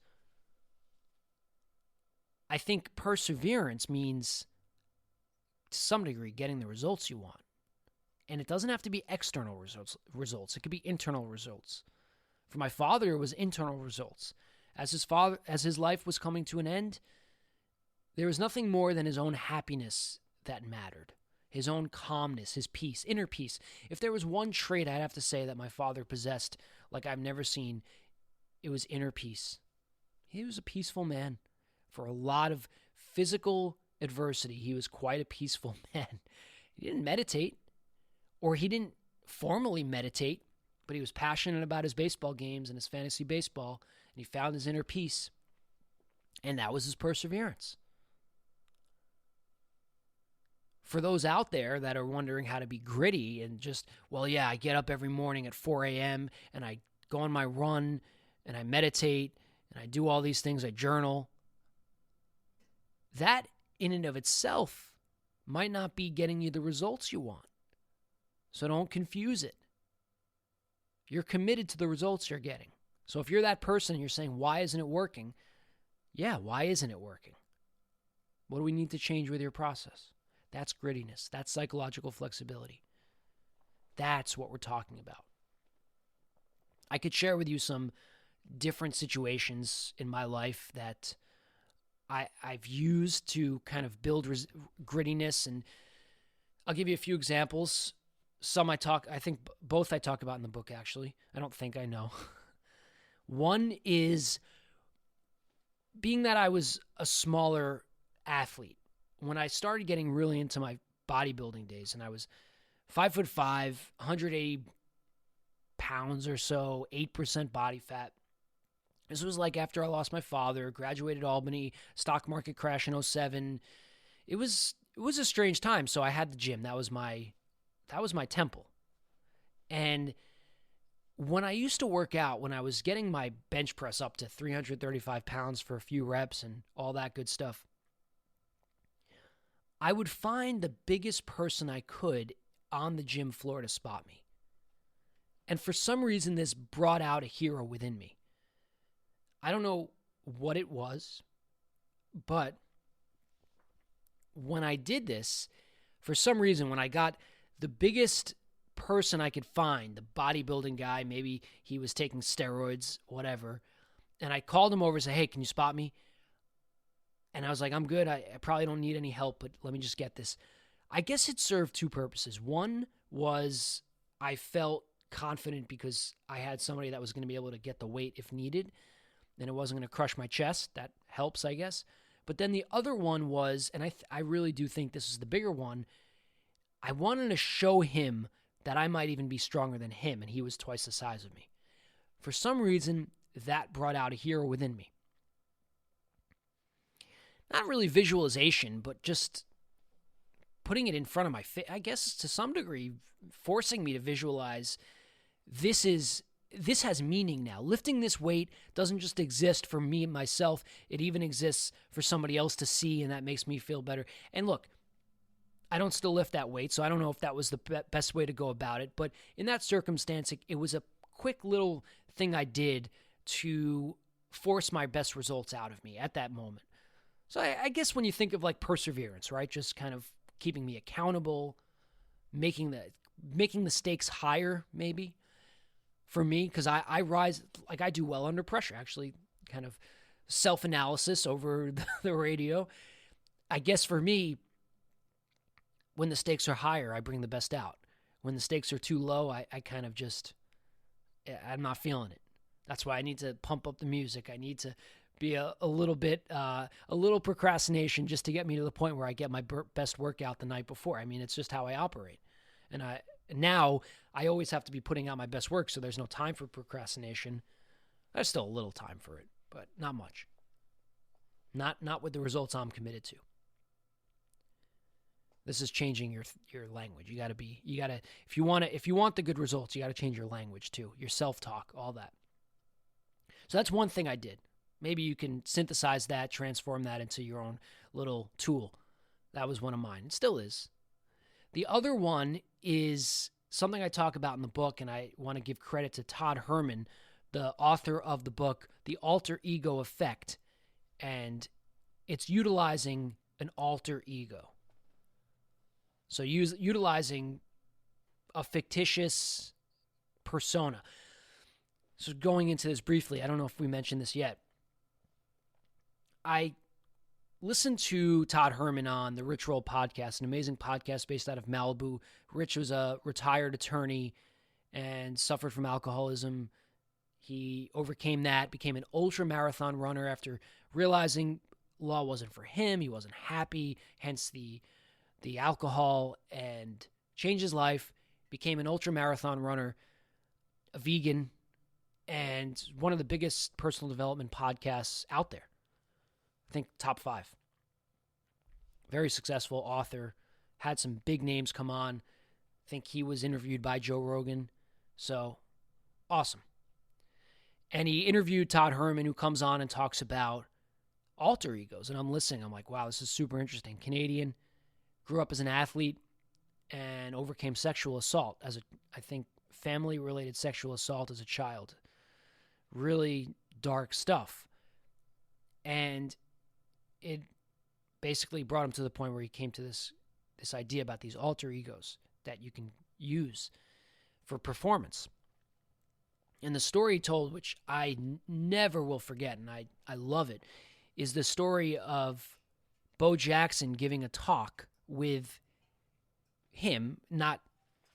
I think perseverance means, to some degree, getting the results you want. And it doesn't have to be external results. It could be internal results. For my father, it was internal results. As his life was coming to an end, there was nothing more than his own happiness that mattered. His own calmness, his peace, inner peace. If there was one trait I'd have to say that my father possessed like I've never seen, it was inner peace. He was a peaceful man. For a lot of physical adversity, he was quite a peaceful man. He didn't meditate, or he didn't formally meditate, but he was passionate about his baseball games and his fantasy baseball, and he found his inner peace, and that was his perseverance. For those out there that are wondering how to be gritty and just, well, yeah, I get up every morning at 4 a.m. and I go on my run and I meditate and I do all these things, I journal. That in and of itself might not be getting you the results you want. So don't confuse it. You're committed to the results you're getting. So if you're that person and you're saying, why isn't it working? Yeah, why isn't it working? What do we need to change with your process? That's grittiness. That's psychological flexibility. That's what we're talking about. I could share with you some different situations in my life that I've used to kind of build grittiness, and I'll give you a few examples. Some I think both I talk about in the book, actually. I know. One is being that I was a smaller athlete. When I started getting really into my bodybuilding days, and I was 5'5", 180 pounds or so, 8% body fat. This was like after I lost my father, graduated Albany, stock market crash in 2007. It was a strange time. So I had the gym. That was my temple. And when I used to work out, when I was getting my bench press up to 335 pounds for a few reps and all that good stuff, I would find the biggest person I could on the gym floor to spot me. And for some reason, this brought out a hero within me. I don't know what it was, but when I did this, for some reason, when I got the biggest person I could find, the bodybuilding guy, maybe he was taking steroids, whatever, and I called him over and said, hey, can you spot me? And I was like, I'm good. I probably don't need any help, but let me just get this. I guess it served two purposes. One was I felt confident because I had somebody that was going to be able to get the weight if needed, and it wasn't going to crush my chest. That helps, I guess. But then the other one was, and I really do think this is the bigger one, I wanted to show him that I might even be stronger than him, and he was twice the size of me. For some reason, that brought out a hero within me. Not really visualization, but just putting it in front of my face, I guess to some degree, forcing me to visualize this has meaning now. Lifting this weight doesn't just exist for me and myself. It even exists for somebody else to see, and that makes me feel better. And look, I don't still lift that weight, so I don't know if that was the best way to go about it. But in that circumstance, it was a quick little thing I did to force my best results out of me at that moment. So I guess when you think of like perseverance, right? Just kind of keeping me accountable, making the stakes higher, maybe, for me, because I rise, like I do well under pressure, actually, kind of self-analysis over the radio. I guess for me, when the stakes are higher, I bring the best out. When the stakes are too low, I kind of just, I'm not feeling it. That's why I need to pump up the music. I need to be a little procrastination just to get me to the point where I get my best workout the night before. I mean, it's just how I operate. And now I always have to be putting out my best work, so there's no time for procrastination. There's still a little time for it, but not much. Not with the results I'm committed to. This is changing your language. You gotta if you want the good results, you gotta change your language too, your self-talk, all that. So that's one thing I did. Maybe you can synthesize that, transform that into your own little tool. That was one of mine. It still is. The other one is something I talk about in the book, and I want to give credit to Todd Herman, the author of the book, The Alter Ego Effect, and it's utilizing an alter ego. So utilizing a fictitious persona. So going into this briefly, I don't know if we mentioned this yet. I listened to Todd Herman on the Rich Roll podcast, an amazing podcast based out of Malibu. Rich was a retired attorney and suffered from alcoholism. He overcame that, became an ultra marathon runner after realizing law wasn't for him. He wasn't happy, hence the alcohol, and changed his life, became an ultra marathon runner, a vegan, and one of the biggest personal development podcasts out there. I think top 5. Very successful author, had some big names come on. I think he was interviewed by Joe Rogan. So, awesome. And he interviewed Todd Herman, who comes on and talks about alter egos. And I'm listening. I'm like, wow, this is super interesting. Canadian, grew up as an athlete, and overcame sexual assault I think family-related sexual assault as a child. Really dark stuff. And it basically brought him to the point where he came to this idea about these alter egos that you can use for performance. And the story he told, which I never will forget, and I love it, is the story of Bo Jackson giving a talk with him.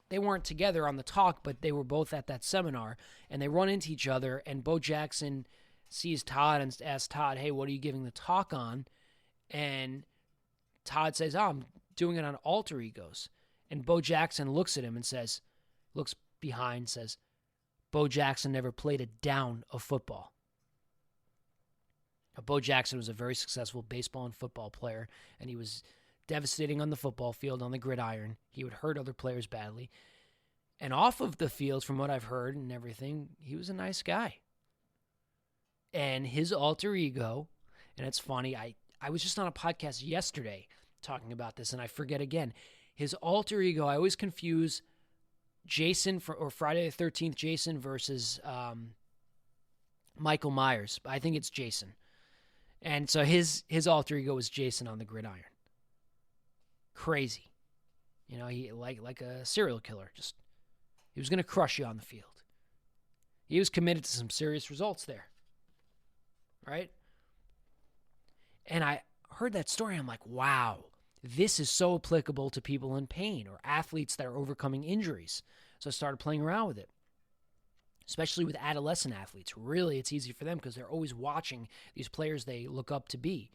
They weren't together on the talk, but they were both at that seminar, and they run into each other, and Bo Jackson sees Todd and asks Todd, hey, what are you giving the talk on? And Todd says, I'm doing it on alter egos. And Bo Jackson looks at him and looks behind, says, Bo Jackson never played a down of football. Now, Bo Jackson was a very successful baseball and football player, and he was devastating on the football field, on the gridiron. He would hurt other players badly. And off of the field, from what I've heard and everything, he was a nice guy. And his alter ego, and it's funny, I was just on a podcast yesterday talking about this, and I forget again. His alter ego, I always confuse Jason or Friday the 13th Jason versus Michael Myers. I think it's Jason. And so his alter ego was Jason on the gridiron. Crazy. You know, he like a serial killer. Just he was going to crush you on the field. He was committed to some serious results there. Right? And I heard that story. I'm like, wow, this is so applicable to people in pain or athletes that are overcoming injuries. So I started playing around with it, especially with adolescent athletes. Really, it's easy for them because they're always watching these players they look up to be.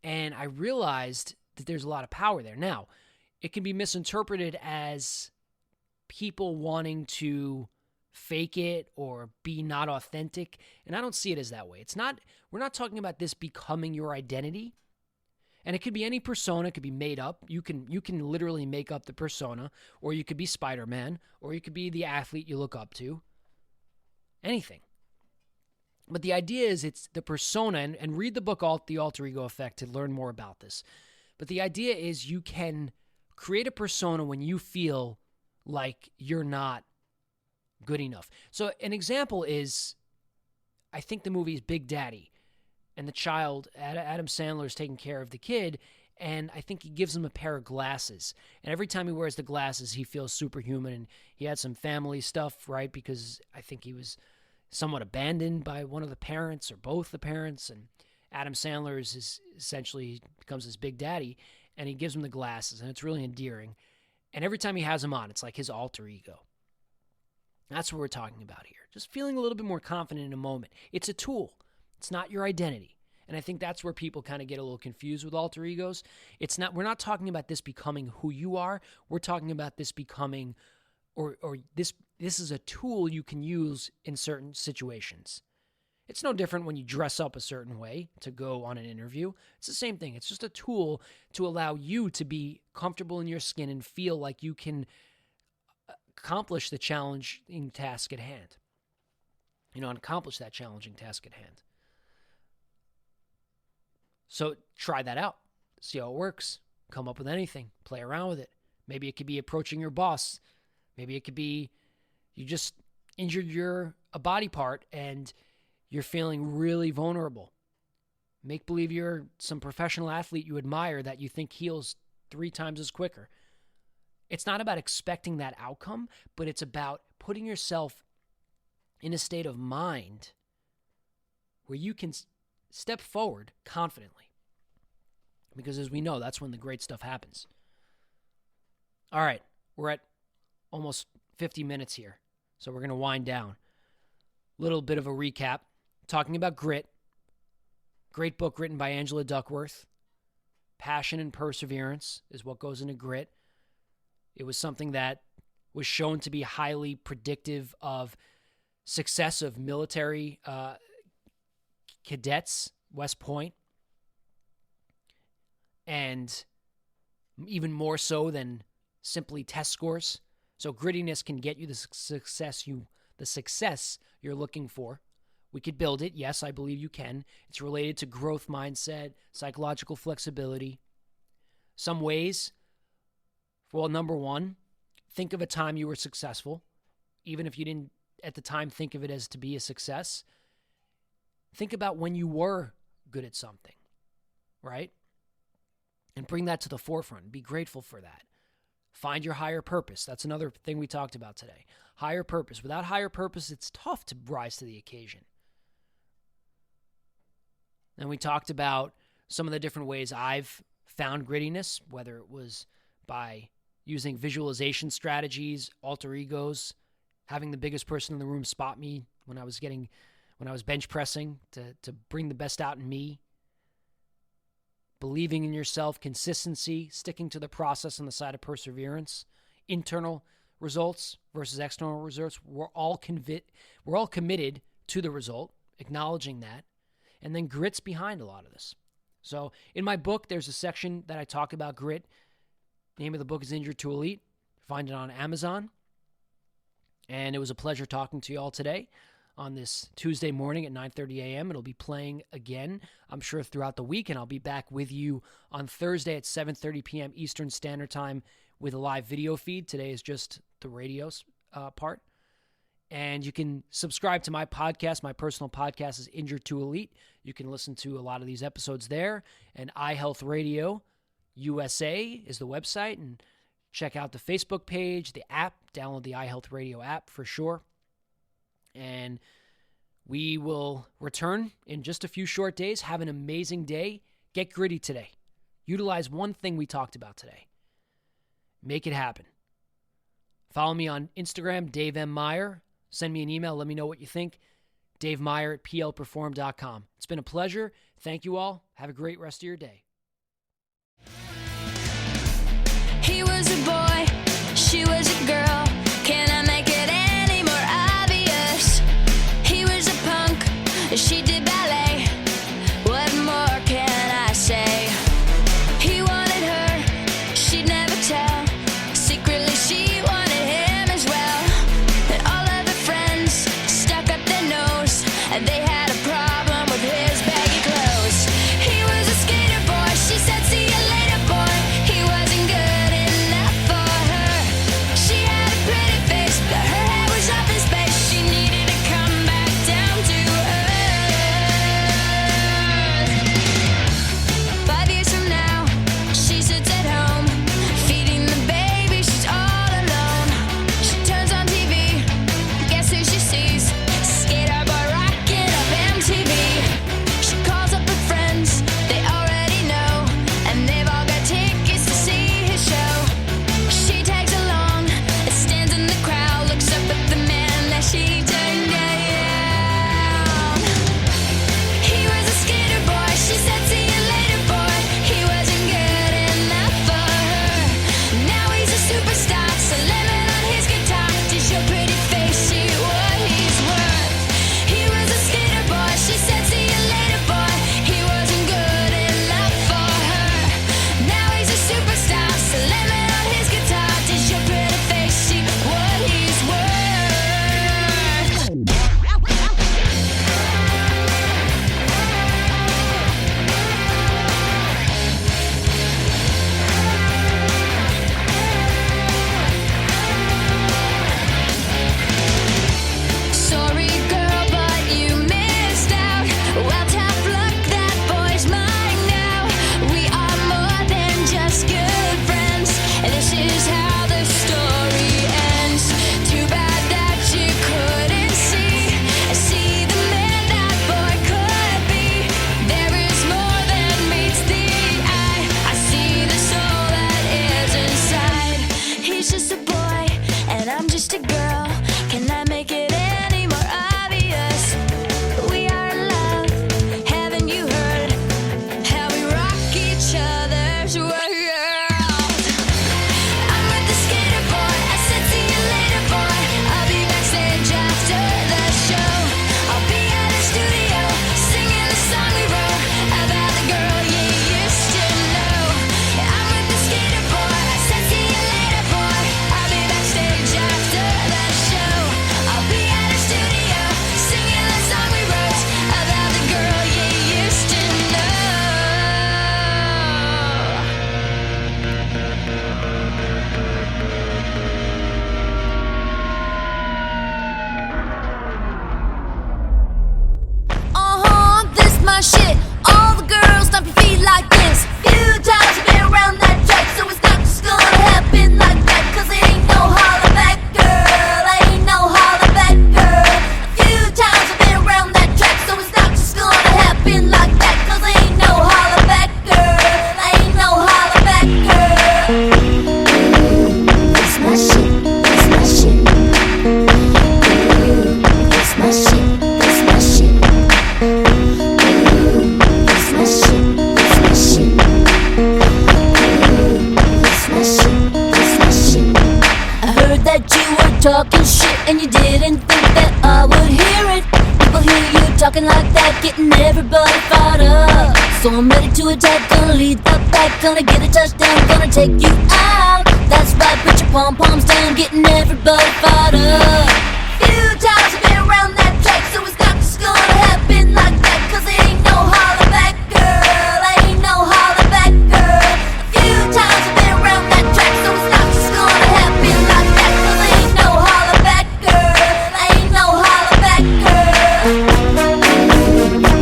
And I realized that there's a lot of power there. Now, it can be misinterpreted as people wanting to fake it or be not authentic, and I don't see it as that way. We're not talking about this becoming your identity. And it could be any persona, it could be made up. You can literally make up the persona, or you could be Spider-Man, or you could be the athlete you look up to. Anything. But the idea is it's the persona, and read the book The Alter Ego Effect to learn more about this. But the idea is you can create a persona when you feel like you're not good enough. So an example is, I think the movie is Big Daddy. And the child, Adam Sandler, is taking care of the kid, and I think he gives him a pair of glasses. And every time he wears the glasses, he feels superhuman. And he had some family stuff, right? Because I think he was somewhat abandoned by one of the parents or both the parents. And Adam Sandler is essentially becomes his Big Daddy, and he gives him the glasses, and it's really endearing. And every time he has them on, it's like his alter ego. That's what we're talking about here. Just feeling a little bit more confident in a moment. It's a tool. It's not your identity. And I think that's where people kind of get a little confused with alter egos. We're not talking about this becoming who you are. We're talking about this becoming, or this is a tool you can use in certain situations. It's no different when you dress up a certain way to go on an interview. It's the same thing. It's just a tool to allow you to be comfortable in your skin and feel like you can accomplish the challenging task at hand. And accomplish that challenging task at hand. So try that out. See how it works. Come up with anything. Play around with it. Maybe it could be approaching your boss. Maybe it could be you just injured a body part and you're feeling really vulnerable. Make believe you're some professional athlete you admire that you think heals 3 times as quicker. It's not about expecting that outcome, but it's about putting yourself in a state of mind where you can step forward confidently. Because as we know, that's when the great stuff happens. All right, we're at almost 50 minutes here, so we're going to wind down. Little bit of a recap. Talking about grit. Great book written by Angela Duckworth. Passion and perseverance is what goes into grit. It was something that was shown to be highly predictive of success of military cadets, West Point, and even more so than simply test scores. So grittiness can get you the success you're looking for. We could build it. Yes, I believe you can. It's related to growth mindset, psychological flexibility. Some ways, well, number one, think of a time you were successful, even if you didn't at the time think of it as to be a success. Think about when you were good at something, right? And bring that to the forefront. Be grateful for that. Find your higher purpose. That's another thing we talked about today. Higher purpose. Without higher purpose, it's tough to rise to the occasion. And we talked about some of the different ways I've found grittiness, whether it was by using visualization strategies, alter egos, having the biggest person in the room spot me when I was bench pressing to bring the best out in me, believing in yourself, consistency, sticking to the process on the side of perseverance, internal results versus external results. We're all committed to the result, acknowledging that, and then grit's behind a lot of this. So in my book, there's a section that I talk about grit. The name of the book is Injured to Elite. Find it on Amazon. And it was a pleasure talking to you all today on this Tuesday morning at 9:30 a.m. It'll be playing again, I'm sure, throughout the week, and I'll be back with you on Thursday at 7:30 p.m. Eastern Standard Time with a live video feed. Today is just the radio part. And you can subscribe to my podcast. My personal podcast is Injured to Elite. You can listen to a lot of these episodes there. And iHealth Radio USA is the website. And check out the Facebook page, the app. Download the iHealth Radio app for sure. And we will return in just a few short days. Have an amazing day. Get gritty today. Utilize one thing we talked about today. Make it happen. Follow me on Instagram, Dave M. Meyer. Send me an email. Let me know what you think. Dave Meyer at plperform.com. It's been a pleasure. Thank you all. Have a great rest of your day. He was a boy, she was a girl. talking shit and you didn't think that I would hear it. People hear you talking like that, getting everybody fired up. So I'm ready to attack, gonna lead the pack, gonna get a touchdown, gonna take you out. That's right, put your pom-poms down, getting everybody fired up. Few times I've been around that track, so it's not just gonna happen like that, cause it ain't no holler back, girl, ain't no holler back, girl. A few times I've been around that track, so it's not just gonna happen like that, cause it ain't no holler back, girl, ain't no holler back, girl.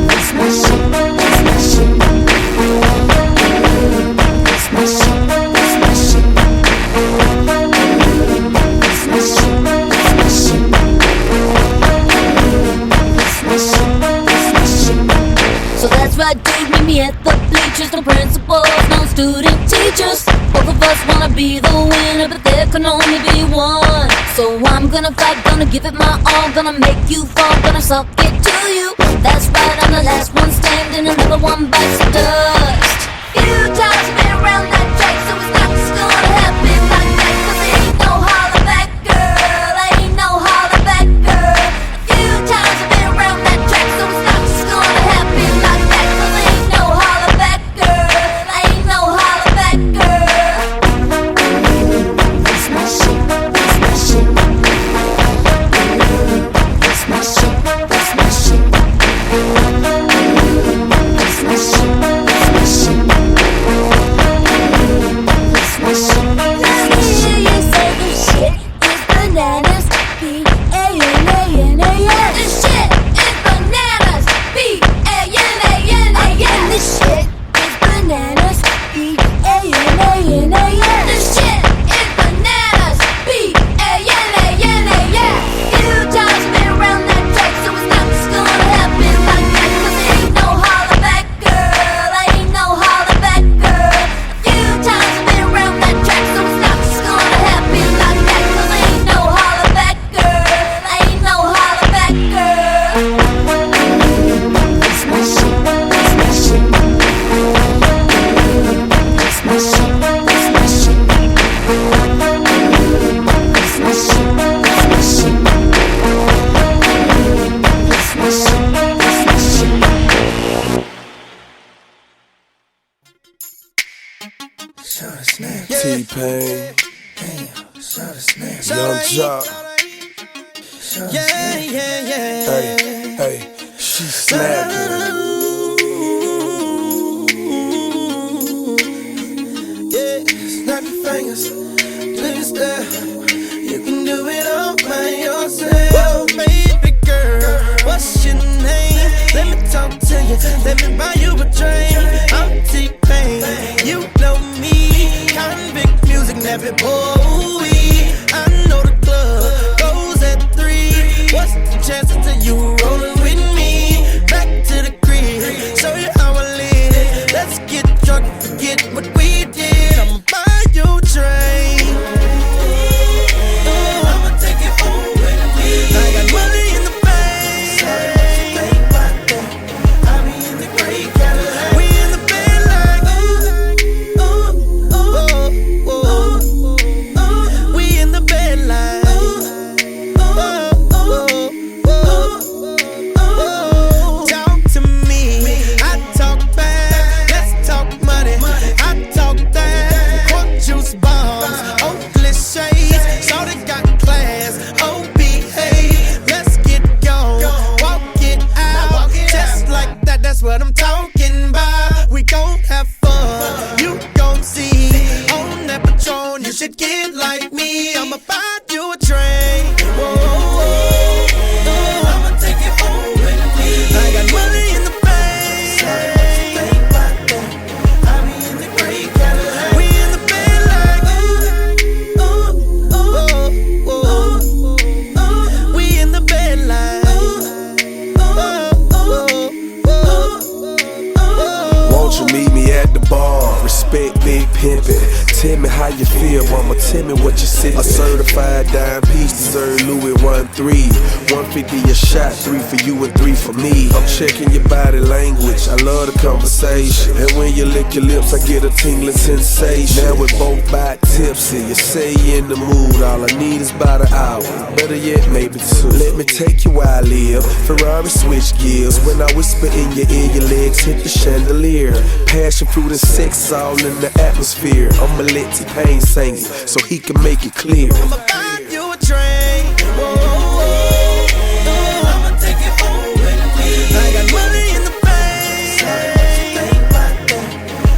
That's my shit, that's my shit. That's my shit, that's my shit. That's my shit, that's my shit. That's my shit, that's my shit. So that's right, dude, meet me at the bleachers. No principals, no student teachers. Both of us wanna be the winner, but there can only be one. So I'm gonna fight, gonna give it my all, gonna make you fall, gonna suck it to you. That's right, I'm the last one standing, another one bites the dust. Few times I've been around that track, so it's not just gonna happen like that, cause it ain't no holler back, girl, ain't no holler back, girl. A few times I've been around that track, so it's not just gonna happen like that, cause it ain't no holler back, girl, ain't no holler back, girl. That's my shit, that's my shit. That's my shit, that's my shit. That's my shit, that's my shit. That's my shit, that's my shit. You say this shit is bananas, B-A-N-A-N-A-N. This shit is bananas, B-A-N-A-N-A-N. This shit is bananas, B-A-N-A-N-A-N. This shit is bananas, B-A-N-A-N-A-N. Few times I've been around that track, so it's not just gonna happen like that, cause it ain't no holler back, girl, ain't no holler back, girl. A few times I've been around that track, so it's not just gonna happen like that, cause it ain't no holler back, girl, ain't no holler back, girl. That's my shit, that's my shit. That's my shit, that's my shit. That's my shit, that's my shit. That's my shit, that's my shit. T-Pain, Young Jock, hey, she snapping. Yeah, snap your fingers, please step. You can do it all by yourself. Baby girl, what's your name? Let me talk to you, let me buy you a drink. I'm T-Pain, you know me. Convict music, nappy boy. I know the club goes at 3. What's the chances of you rolling with me? Back to the crib, show you how I live. Let's get drunk, forget what we did. I'ma buy you a drink. I'ma take it home with me. I got money in the bank. Sorry, what you think about that? I be in the gray Cadillac. We in the bed like ooh, ooh, ooh, ooh, ooh. We in the bed like ooh, ooh, ooh, ooh, ooh. Talk to me, I talk back. Let's talk money, I talk that. Cork juice bombs, Oakley shades. Shorty got class, oh behave. Let's get gone, walk it out. Just like that, that's what I'm talking about. We gon' have fun, you gon' see. On that Patron, you should get like me. I'ma buy you a drink. Whoa, I'ma take it home with me. I got money in the bank. Sorry, what you think about that? I be in the gray Cadillac. We in the bed like ooh, ooh, ooh, ooh, ooh. We in the bed like ooh, ooh, ooh, ooh, ooh. Won't you meet me at the bar? Respect big pimpin'. Tell me how you feel, mama, tell me what you see. A certified dime piece deserve Louis 1-3. 150 a shot, 3 for you and 3 for me. I'm checking your body language, I love the conversation. And when you lick your lips, I get a tingling sensation. Now we're both back tipsy, you say you in the mood. All I need is about an hour, better yet, maybe 2. Let me take you where I live, Ferrari switch gears. When I whisper in your ear, your legs hit the chandelier. Passion fruit and sex all in the atmosphere. I'ma let T-Pain sing it, so he can make it clear. I'ma buy you a drink. I'ma take you home with me. I got money in the bank.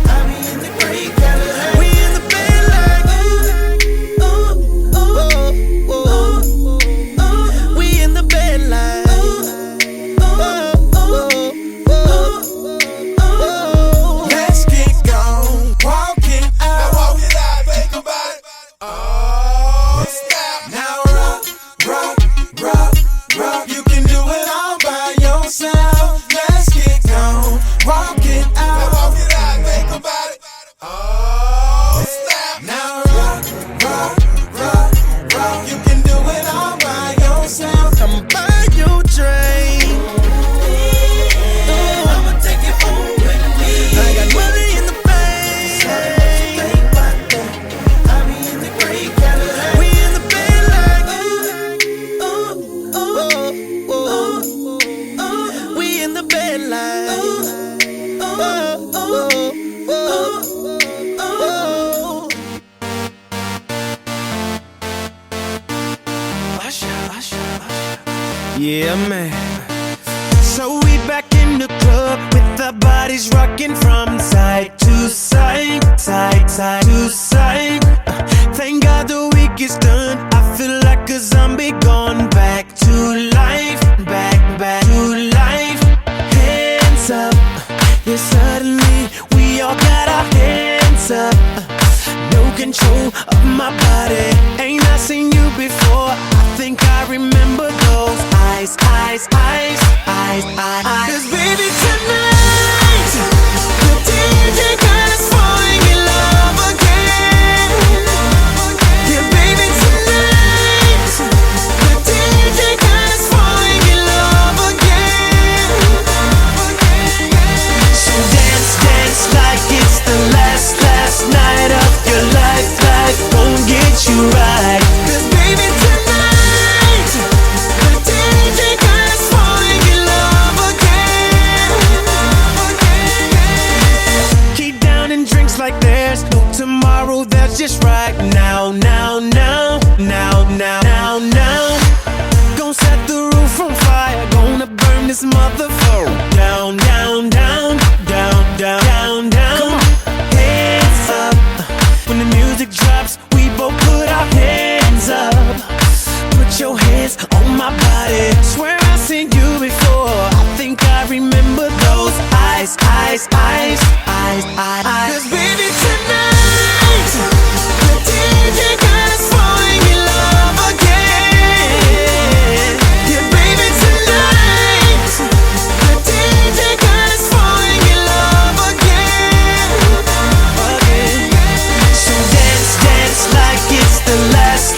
I be in the great Cadillac. We in the bed like we in the bed like let's get gone, walking out. Now walk it out, think about it. Oh, snap. Now rock, rock, rock, rock. You can do it all by yourself. Let's get gone, walk it out. Now walk it out, think about it. Oh, snap. Now rock, rock, rock, rock. You can do it all by yourself. I'ma buy you a drink. I'ma take you home with me. I got money in the bank. I be in the great Cadillac. We in the bed like we in the bed like yeah, man. So we back in the club with our bodies rocking from side to side, side, side to side. Thank God the week is done. I feel like a zombie gone back to life, back to life. Hands up, yeah, suddenly we all got our hands up. No control of my body. Ain't I seen you before? I think I remember those eyes, eyes, eyes, eyes, eyes. 'Cause baby tonight, the DJ got us falling in love again. Yeah, baby tonight, the DJ got us falling in love again. So dance, dance like it's the last night of your life. Life won't get you right. 'Cause baby tonight, the DJ got us falling in love again. Keep down and drinks like there's no tomorrow. That's just right now, now, now, now, now, now, now. Gonna set the roof on fire. Gonna burn this motherfucker down, down, down, down, down, down, down. Come on. Hands up. When the music drops, we both put our hands up. Put your hands on my body. Swear I've seen you before. I think I remember those eyes, eyes, eyes, eyes, eyes. 'Cause baby tonight, the DJ got us falling in love again. Yeah, baby tonight, the DJ got us falling in love again. So dance, dance like it's the last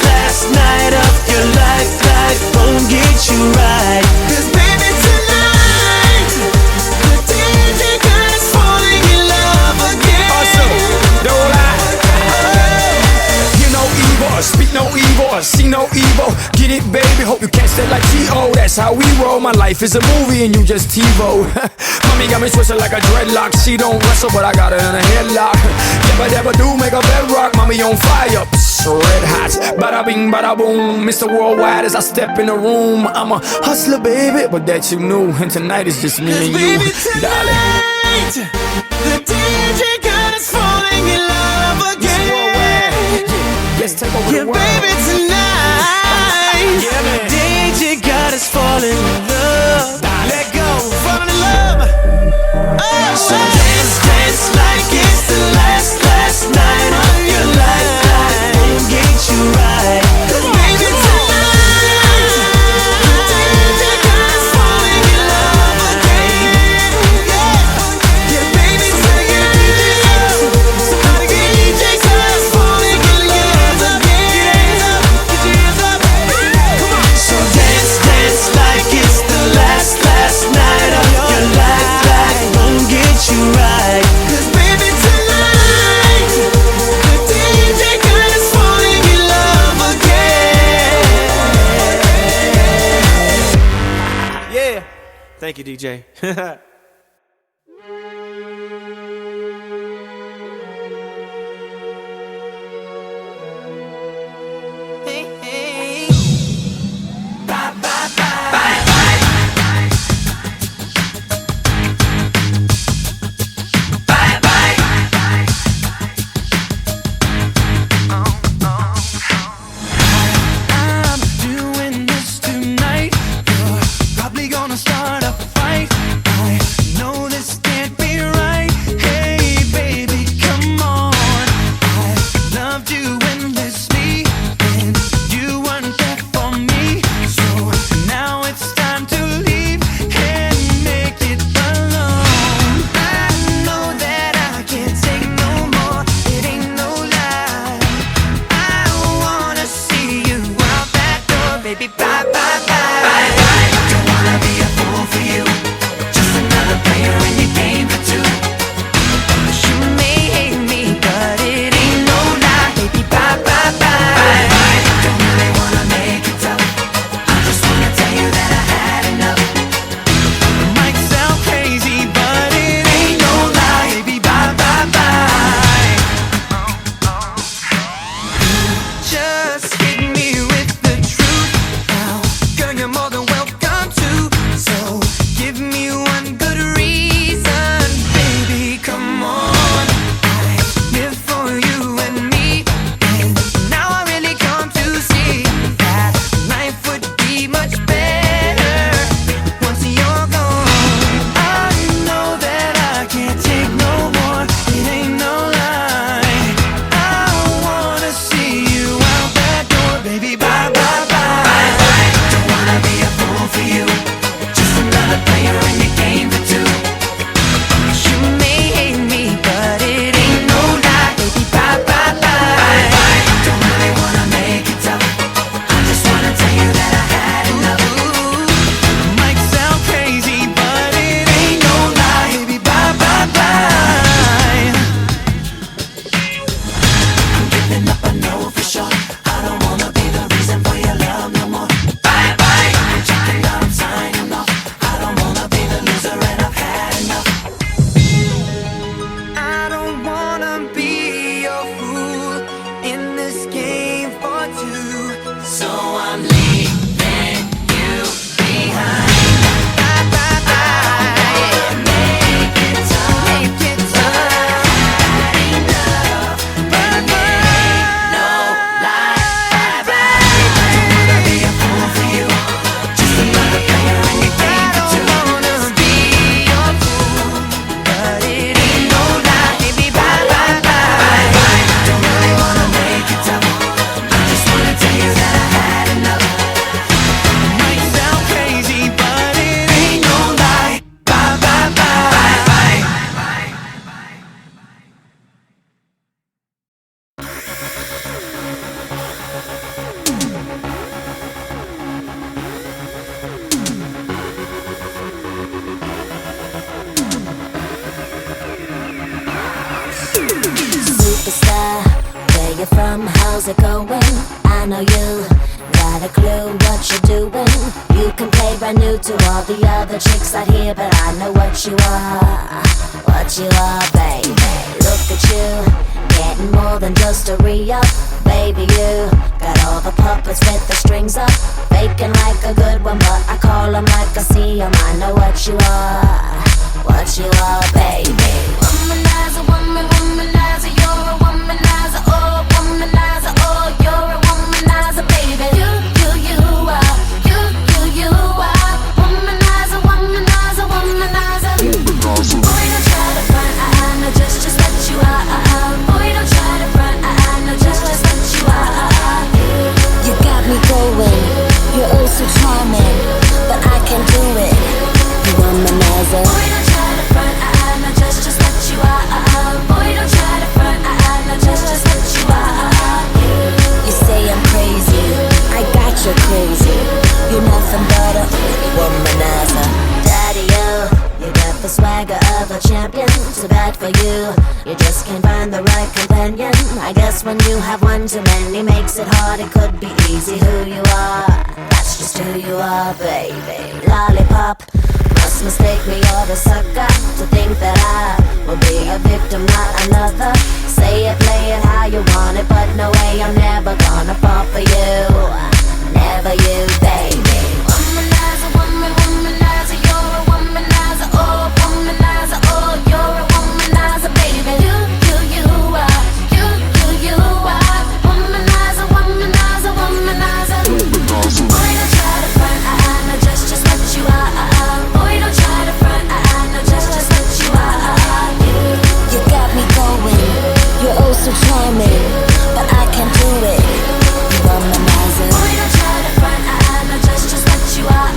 night of your life. Life won't get you right. 'Cause baby tonight, the DJ got us falling in love again. Awesome, don't lie. You know evil, speak no evil, see no evil. Get it, baby, hope you catch that like T.O. That's how we roll, my life is a movie and you just TiVo. Mommy got me twisted like a dreadlock. She don't wrestle, but I got her in a headlock. Never do make a bedrock, mommy on fire. Red hot, bada bing, bada boom. Mr. Worldwide as I step in the room. I'm a hustler, baby, but that you knew. And tonight is just me and you, Baby darling. tonight, the DJ got us falling in love again. Let's take over Yeah, the world. baby tonight, Yeah, man. DJ got us falling in love. Let go, fall in love. Oh, so dance, dance like it's the last night of your life. Life won't get you right. 'Cause baby tonight, the DJ got us falling in love again. Yeah, baby tonight. Thank you, DJ. Superstar, where you from? How's it going? I know you got a clue what you're doing. You can play brand new to all the other chicks out here, but I know what you are, baby. Look at you, getting more than just a re-up. Baby, you got all the puppets with the strings up, faking like a good one, but I call them like I see them. I know what you are, baby. Womanizer, womanizer, you're a womanizer, oh, womanizer, oh, you're a womanizer, baby. You are, you are, womanizer, womanizer, womanizer. Boy, don't try to front, no, just let you out. Boy, don't try to front, no, just let you out. You got me going, you're oh so charming, but I can do it. You womanizer. Boy, don't try to front, no, just let you out. Boy, don't try to front, no, just let you out. You say I'm crazy, I got you crazy. You're nothing but a womanizer. Daddy, you got the swagger of a champion. Too bad for you, you just can't find the right companion. I guess when you have one too many makes it hard. It could be easy who you are, that's just who you are, baby. Lollipop, must just mistake me or the sucker to think that I will be a victim, not another. Say it, play it how you want it, but no way, I'm never gonna fall for you. Never you, baby. Womanizer, womanizer, you're a womanizer, oh, womanizer, oh, you're a womanizer, baby. You are, you are. Womanizer, womanizer, womanizer. Boy, don't try to front, I know just what you are. Boy, don't try to front, I know just what you are. You got me going, you're oh so charming, but I can't do it. You womanizer. Boy, don't try to front, I know just what you are.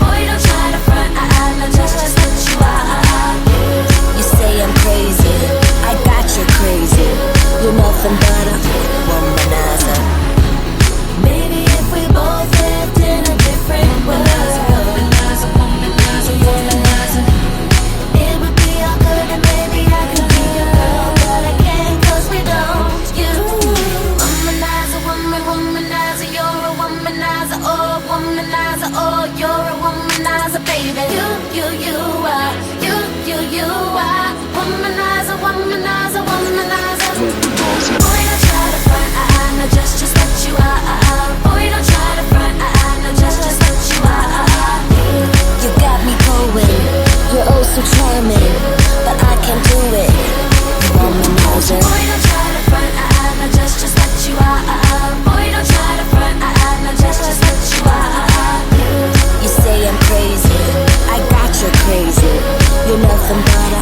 Boy, don't try to front, I know just what you are. You say I'm crazy, I got you crazy. You're nothing but a womanizer. Maybe if we both lived in a different world, womanizer, womanizer, womanizer, it would be all good and maybe I could be your girl, but I can't 'cause we don't. You womanizer, womanizer, you're a womanizer, oh, womanizer, oh, you're a womanizer, baby. You are, you are, womanizer, womanizer, womanizer. Boy, don't try to front, I know just what you are. Boy, don't try to front, I know just what you are. You got me going, you're oh so charming, but I can't do it. You womanizer. Boy, don't try to front, I know just what you are. Boy, don't try to front, I know just what you are. You say I'm crazy, I got you crazy. You're nothing but a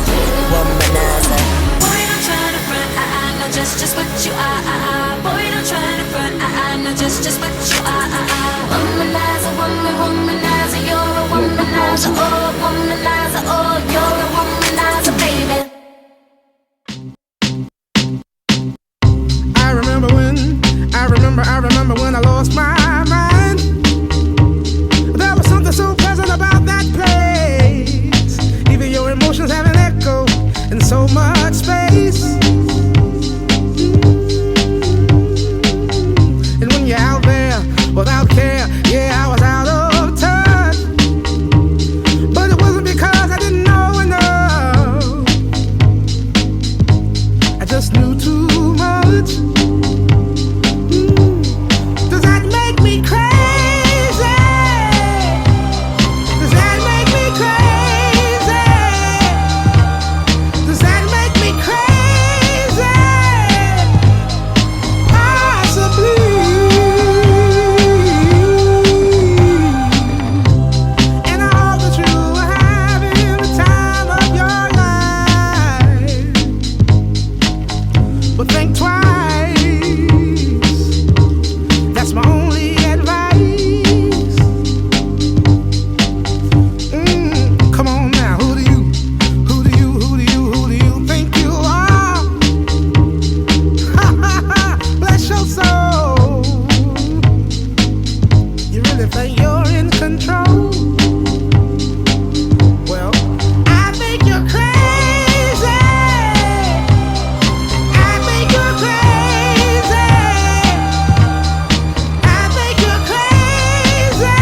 womanizer. Boy, don't try to front, I know just what you are. Boy, don't try to front, I know just what you are. Womanizer, womanizer, you're a womanizer, oh, womanizer, oh, you're a womanizer, baby. I remember when I lost my mind. There was something so pleasant about that place. Even your emotions have an echo in so much space. And when you're out there without care, yeah, I was out of touch. But it wasn't because I didn't know enough. I just knew too much. Does that make me crazy? Does that make me crazy? Does that make me crazy? Possibly. And I hope that you are having the time of your life. But think twice. That's my only advice. Come on now, who do you think you are? Bless your soul. You really think you're in control? Well, I think you're crazy. I think you're crazy. I think you're crazy,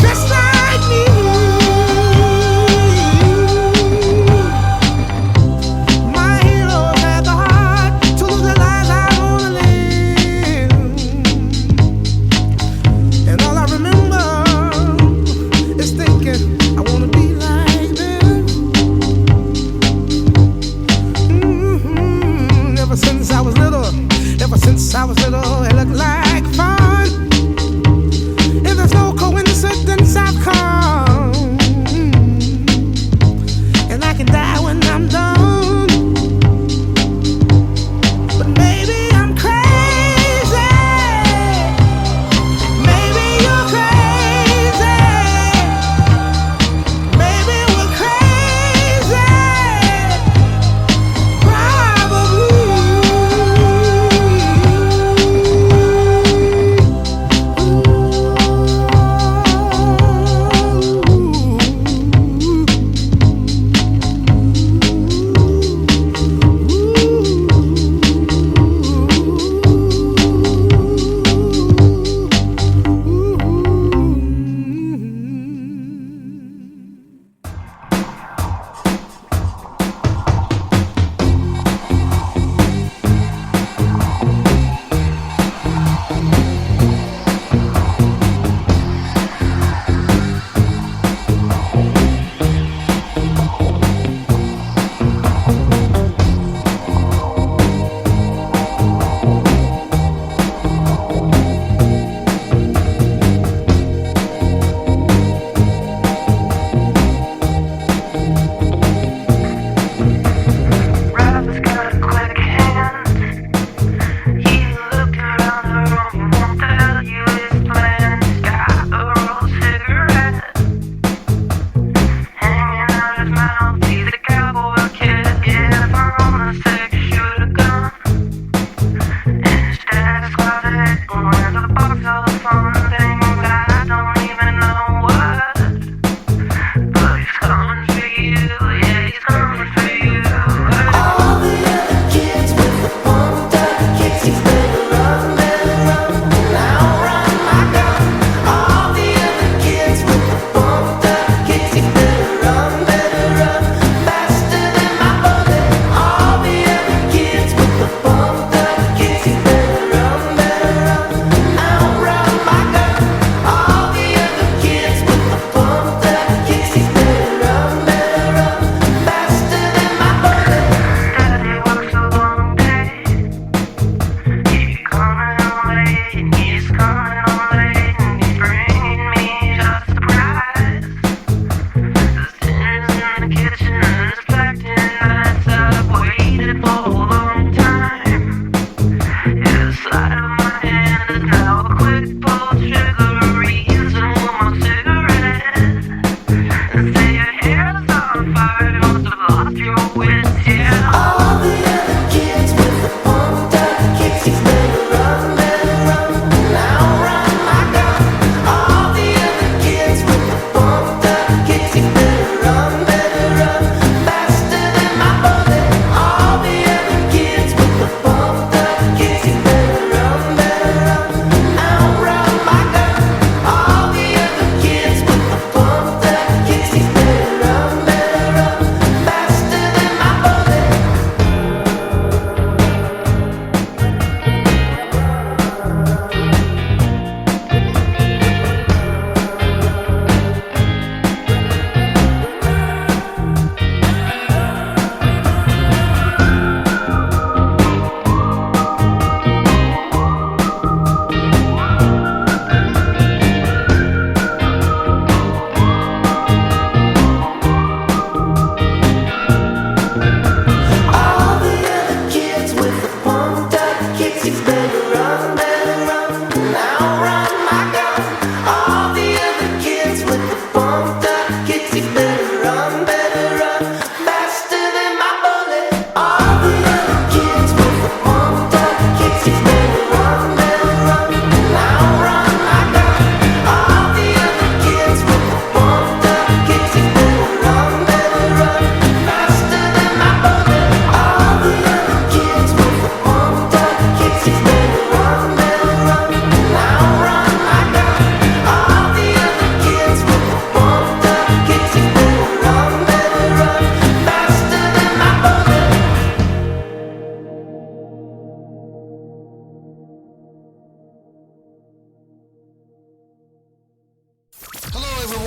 just like me. My heroes had the heart to lose their lives out on a limb. And all I remember is thinking, I wanna be like them. Ever since I was little, it looked like fun. If there's no coincidence, I've come. And I can die when I'm done. But maybe I'm crazy. Maybe you're crazy. Maybe we're crazy. Probably.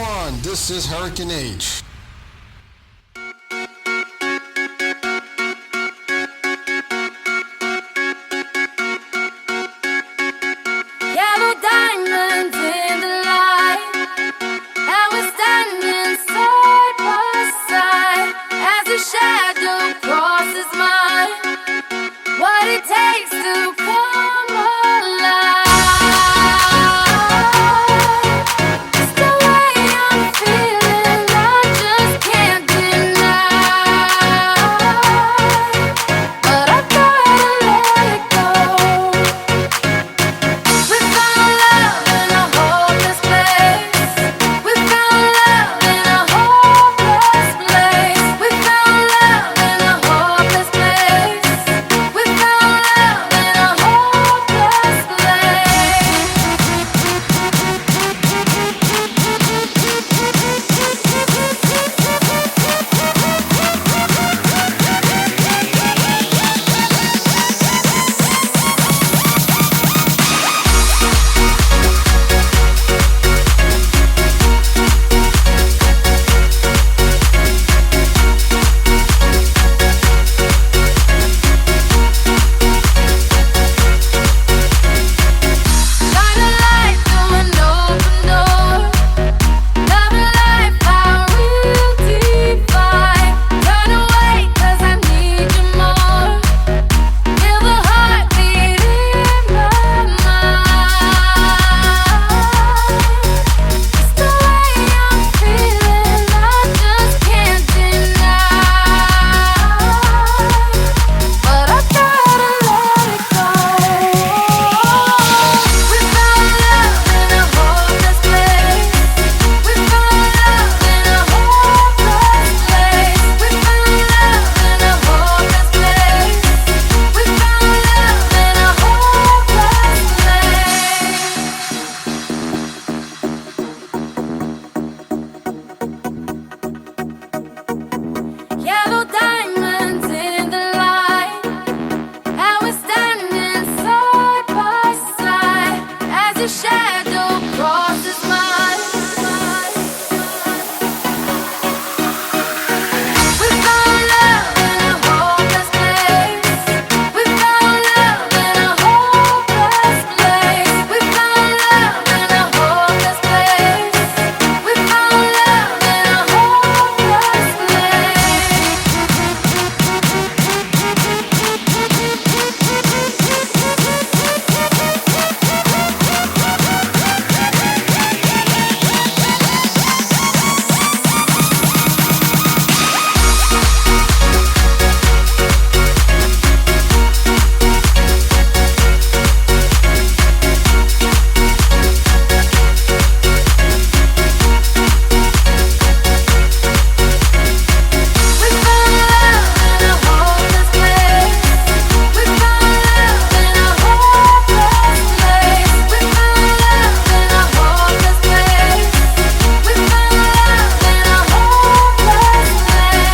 everyone. This is Hurricane H. Yellow diamonds in the light, and we're standing side by side as a shadow crosses mine. What it takes to come alive. It's the way I'm feeling, I just can't deny. But I gotta let it go. We found love in a hopeless place. We found love in a hopeless place. We found love in a hopeless place. We found love in a hopeless shine a light through an open door. Love and life, our real divide. Turn away 'cause I need you more. Feel the heartbeat in my mind. It's the way I'm feeling, I just can't deny. But I gotta let it go. We found love in a hopeless place. We found love in a hopeless place. We found love in a hopeless place. We found love in a hopeless place. Yellow diamonds in the light, and we're standing side by side as a shadow crosses mine. We found love in a hopeless place. We found love in a hopeless place. We found love in a hopeless place. We found love in a hopeless We found love in a hopeless place. We found love in a hopeless place. We found love in a hopeless place. We found love in a hopeless place.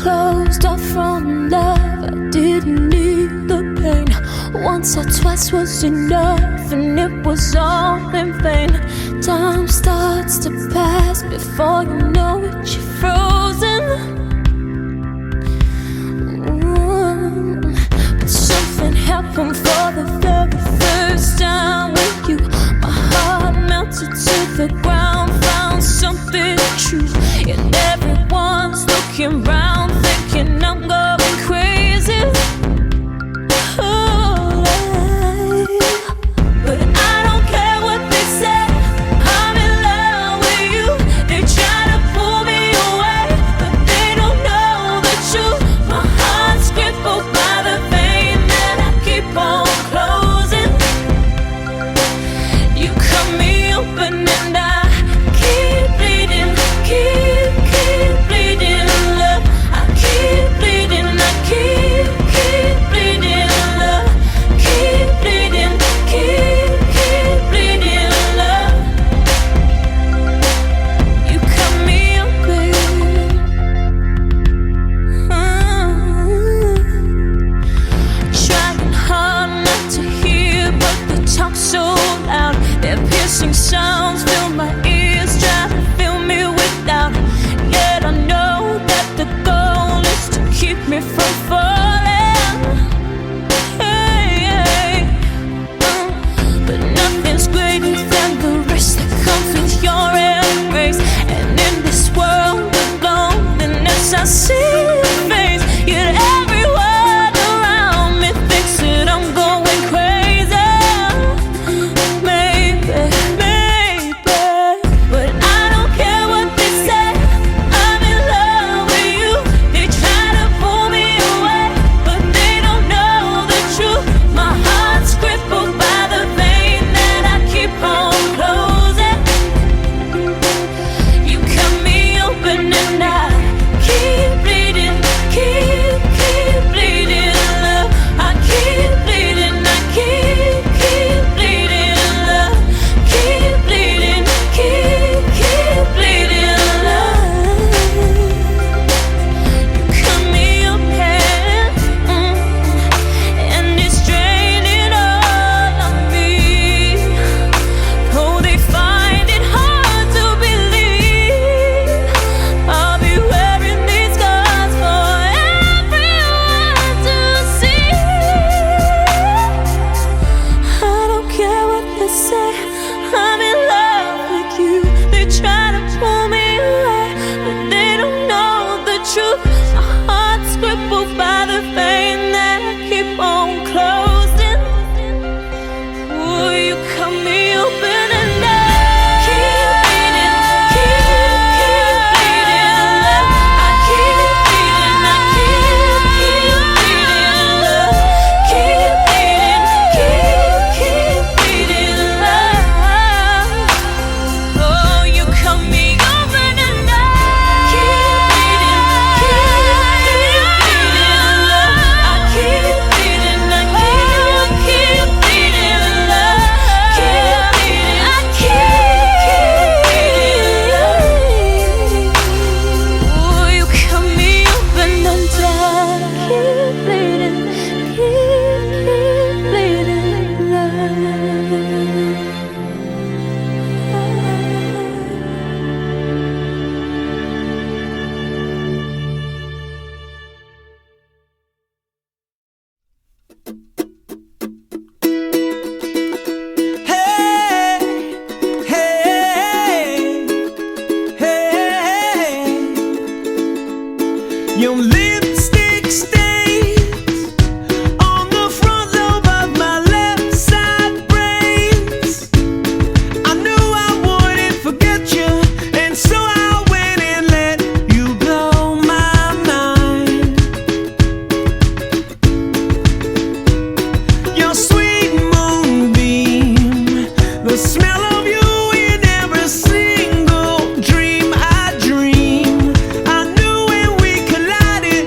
Closed off from love, I didn't need the pain. Once or twice was enough, and it was all in vain. Time starts to pass before you know it, you're frozen. But something happened for the very first time with you. My heart melted to the ground, found something true. And everyone's looking round, thinking I'm going crazy. Oh, but I don't care what they say. I'm in love with you. They try to pull me away, but they don't know the truth. My heart's crippled by the pain that I keep on closing. You cut me open and I keep bleeding, keep Your lipstick stains on the front lobe of my left side brains. I knew I wouldn't forget you, and so I went and let you blow my mind. Your sweet moonbeam, the smell of you in every single dream I dream. I knew when we collided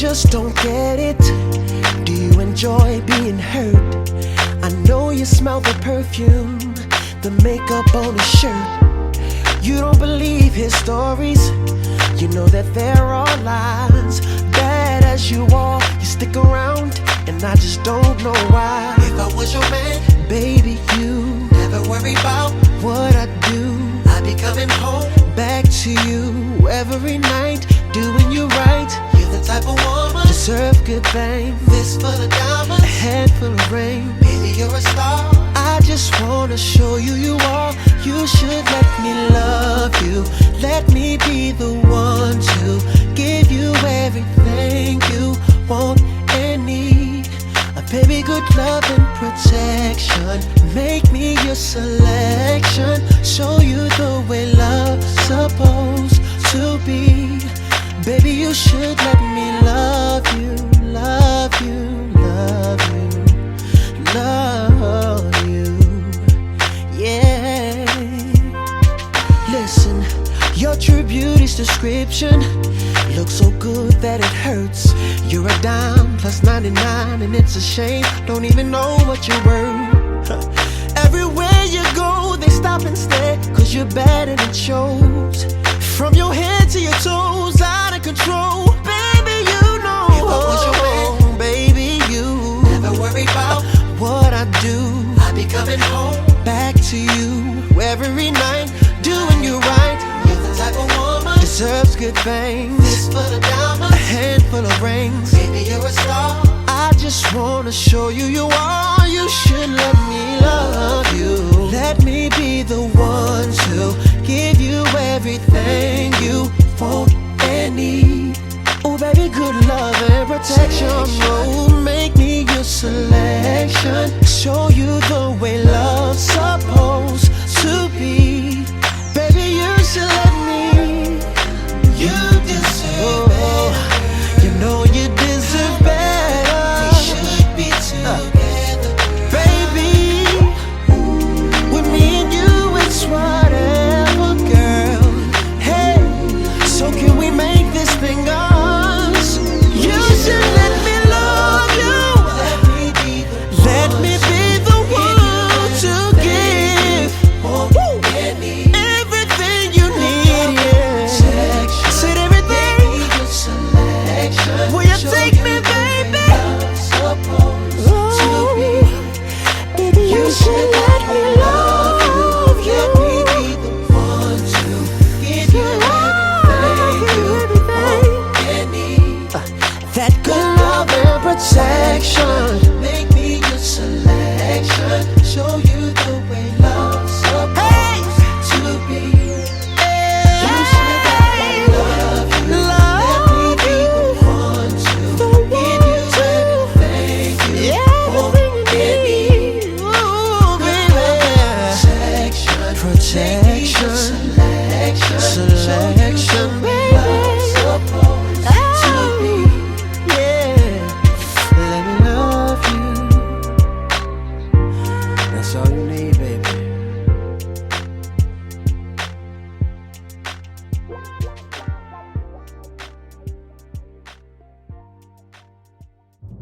just don't get it. Do you enjoy being hurt? I know you smell the perfume, the makeup on his shirt. You don't believe his stories. You know that there are lies. Bad as you are, you stick around, and I just don't know why. If I was your man, baby, you never worry about what I do. I'd be coming home back to you every night, doing you right. You're the type of woman deserve good things. This for the diamonds, a handful of rain. Baby, you're a star. I just wanna show you you are. You should let me love you. Let me be the one to give you everything you want and need. A baby, good love and protection. Make me your selection. Show you the way love's supposed to be. Baby, you should let me love you, love you, love you, love you. Yeah. Listen, your true beauty's description looks so good that it hurts. You're a dime plus 99, and it's a shame. Don't even know what you're worth. Everywhere you go, they stop and stare, 'cause you're bad and it shows. From your head to your toes, out of control. Baby, you know. If I was your man, baby, you never worry about what I do. I'd be coming home back to you every night, doing you right. You're the type of woman deserves good things. This for the diamonds, a handful of rings. Baby, you're a star. I just wanna show you you are. You should let me love you. Let me be the one to give you everything you want and need. Oh baby, good love and protection. Oh, make me your selection. Show you the way love's supposed to be. Baby, you should let me. You deserve better. You know you deserve better. We should be together, baby. With me and you, it's whatever, girl. Hey, so can we make this thing us? You should let me love you. Let me be the one to give everything you need. Yeah. Said everything. Will you take me, baby? Ooh, baby, you should let me love you. Let me be the one to give you everything you need. That good love and protection. Make me your selection. Show you the way love's supposed to be. You should let me love you. Let me be the one to give you everything you want and need. Ooh, baby. Protection, selection, baby. Supposed to be. Yeah, let me love you. That's all you need, baby.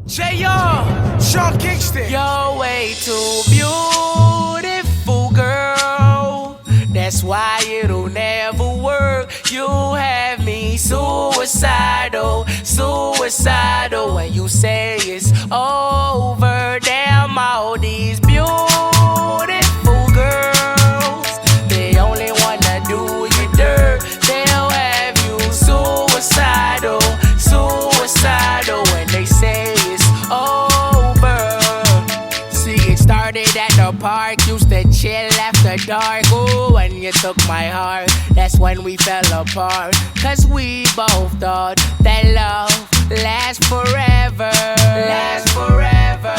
J.R. Sean Kingston. You're way too beautiful, girl. That's why it'll never work. You have me suicidal, suicidal. When you say it's over, damn all these beautiful girls, they only wanna do you dirt. They'll have you suicidal, suicidal. When they say it's over. See, it started at the park, used to chill after dark. Ooh, when you took my heart, that's when we fell apart. 'Cause we both thought that love lasts forever, lasts forever.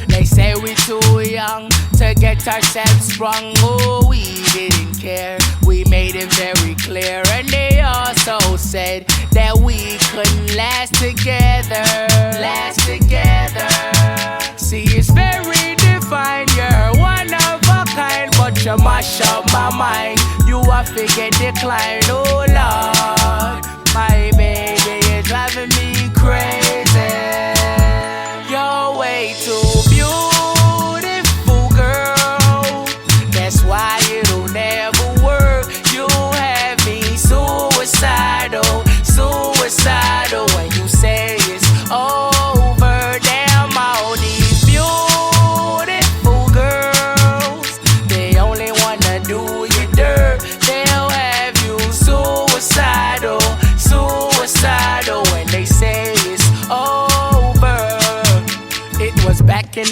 They say we too young to get ourselves sprung. Oh, we didn't care, we made it very clear. And they also said that we couldn't last together, last together. See, it's very divine, you're one of a kind, but you mash up my mind. You a figure decline, oh Lord. My baby, you're driving me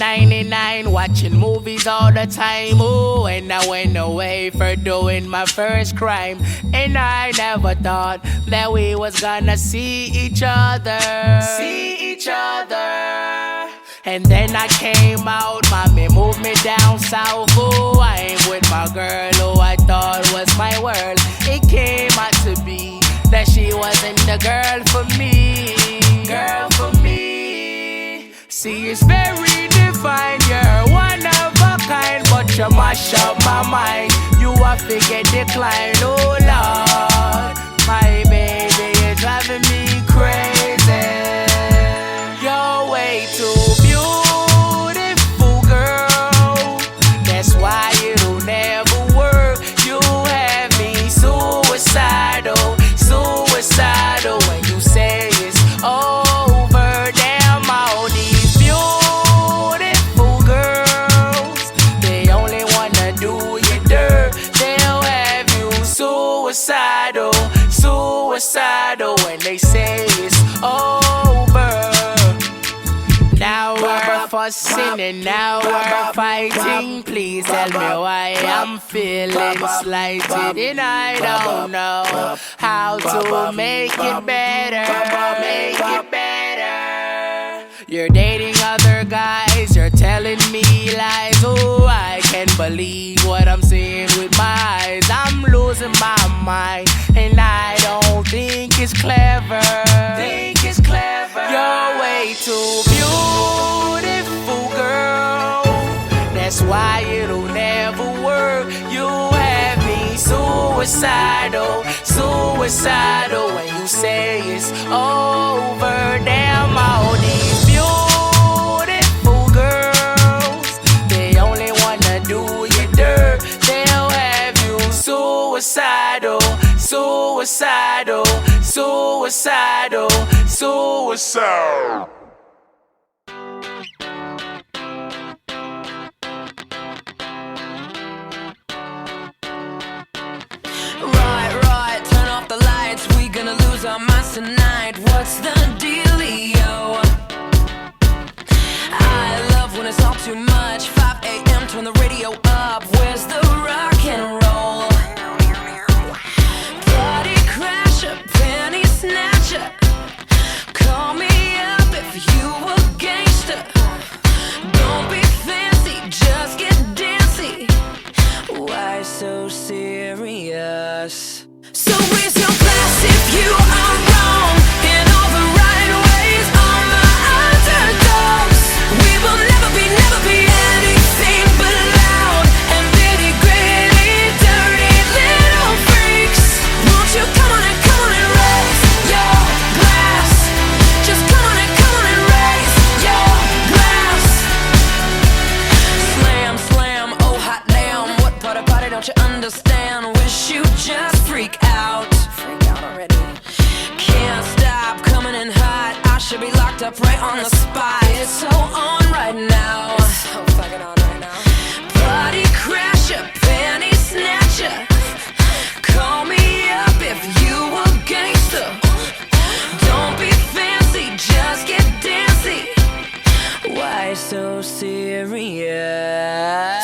99, watching movies all the time. Ooh, and I went away for doing my first crime. And I never thought that we was gonna see each other. And then I came out, mommy moved me down south. Ooh, I ain't with my girl who I thought was my world. It came out to be that she wasn't the girl for me. See, it's very divine, you're one of a kind, but you mash up my mind. You are figure decline, oh Lord. My baby is driving me crazy. You're way too beautiful, girl. That's why it'll never work. You have me suicidal when you say it's over. Damn, all these beautiful girls, they only wanna do you dirt. They'll have you suicidal when they say it's over. Now we're fussing and now we're fighting. Please tell me why I'm feeling slighted, and I don't know how to make it better. You're dating other guys, you're telling me lies. Oh, I can't believe what I'm seeing with my eyes. I'm losing my mind, and I don't think it's clever. You're way too beautiful, girl. That's why it'll never work. You have me suicidal when you say it's over. Damn, all these beautiful girls, they only wanna do you dirt. They'll have you suicidal. Right, turn off the lights. We gonna lose our minds tonight. What's the dealio? I love when it's all too much. 5 a.m. turn the radio up. Where's the rock and roll? Party crasher, penny snatcher. Call me up if you a gangster. Don't be fancy, just get dancy. Why so serious? So raise your glass if you are wrong in all the right ways. All my underdogs, we will never be anything but loud and nitty gritty, dirty little freaks. Won't you come on and raise your glass? Just come on and raise your glass. Slam, oh hot damn. What part of party don't you understand? Wish you just freak out already. Can't stop coming in hot. I should be locked up right on the spot. It's so on right now. So fucking on right now. Party crasher, penny snatcher. Call me up if you a gangster. Don't be fancy, just get dancy. Why so serious?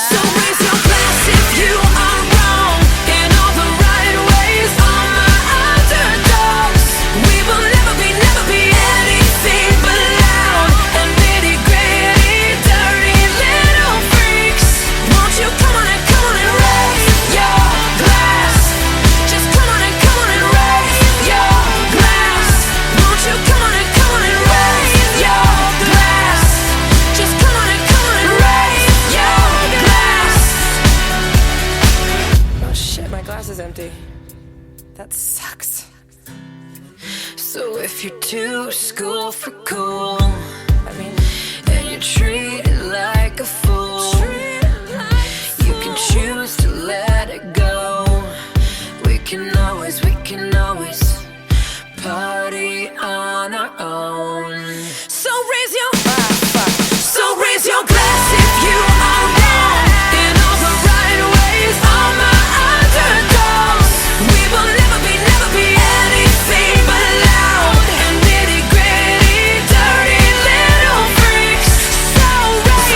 So raise your glass if you are wrong in all the right ways. All my underdogs, we will never be anything but loud and nitty gritty, dirty little freaks. Won't you come on and raise your glass? Just come on and raise your glass. Won't you come on and raise your glass? Just come on and raise your glass. Oh shit, my glass is empty. That sucks. So if you're too school for cool, and you're treated like a fool, you can choose to let it go. We can always party on our own. So raise your glass if you are wrong in all the right ways. All my underdogs, we will never be anything but loud and nitty gritty, dirty little freaks. So raise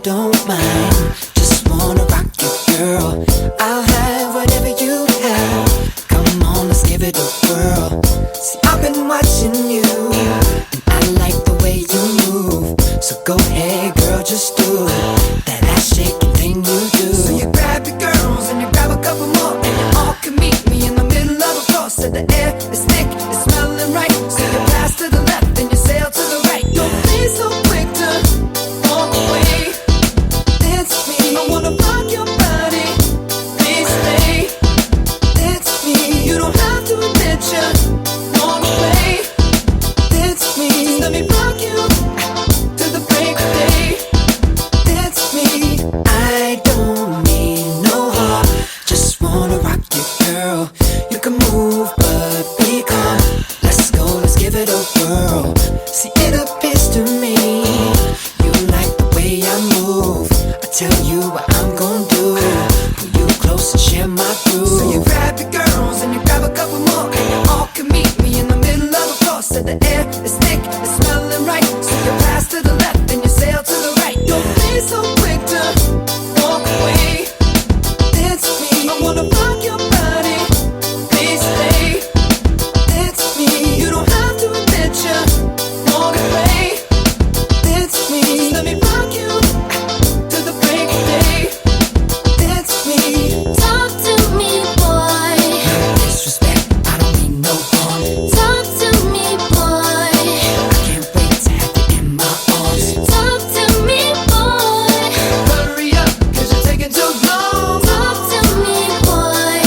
don't mind. Just wanna rock you, girl. I'll have whatever you have. Come on, let's give it a whirl. See, I've been watching you, and I like the way you move. So go ahead, girl, just do that ass shaking thing you do. So you grab your girls and you grab a couple more, and you all can meet me in the middle of the floor. So the air is thick, it's smelling right. So you pass to the left and you sail to the right. Don't be so quick to walk away. Dance with me, I wanna rock your body. Please stay. Dance with me, you don't have to admit you walk away. Dance with me, just let me rock you to the break of day. Dance with me, I don't need no heart. Just wanna rock you, girl. You can move, but be calm. Let's go, let's give it a whirl. See, it appears to me you like the way I move. I tell you what I'm gonna do. Pull you close and share my groove. So you grab your girls and you grab a couple more, and you all can meet me in the middle of the floor. So the air is thick, it's smelling right. So you pass to the left and you sail to the right. Don't be so quick to walk away. Dance with me, I wanna rock your body. Please stay. Dance with me, you don't have to admit you walk away. Dance with me, just let me rock you to the break of day. Dance with me. Talk to me, boy. Disrespect, I don't mean no harm. Talk to me, boy. I can't wait to have you in my arms. Talk to me, boy. Hurry up, cause you're taking too long. Talk to me, boy.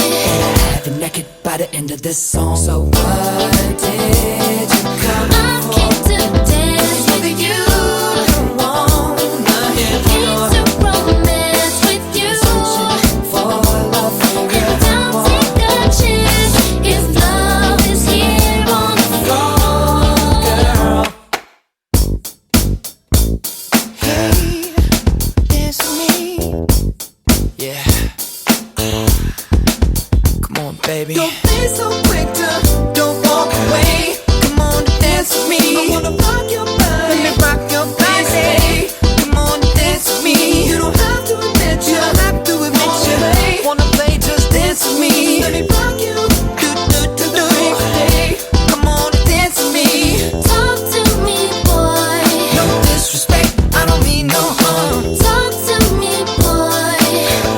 Have you naked by the end of this song. So what did you come I came to dance with you. wanna hear? Came to romance with you. For love, for And real, don't take a chance if love is here on the floor. girl. Hey, dance with me. Yeah. Come on, baby. Don't be so quick to don't walk away. Come on and dance with me. I wanna rock your body. Let me rock your body. Come on and dance with me. You don't have to admit you. Don't have to admit you. Wanna play? Just dance with me. Let me rock you. Do the break of day. Come on and dance with me. Talk to me, boy. No disrespect, I don't mean no harm. Talk to me, boy.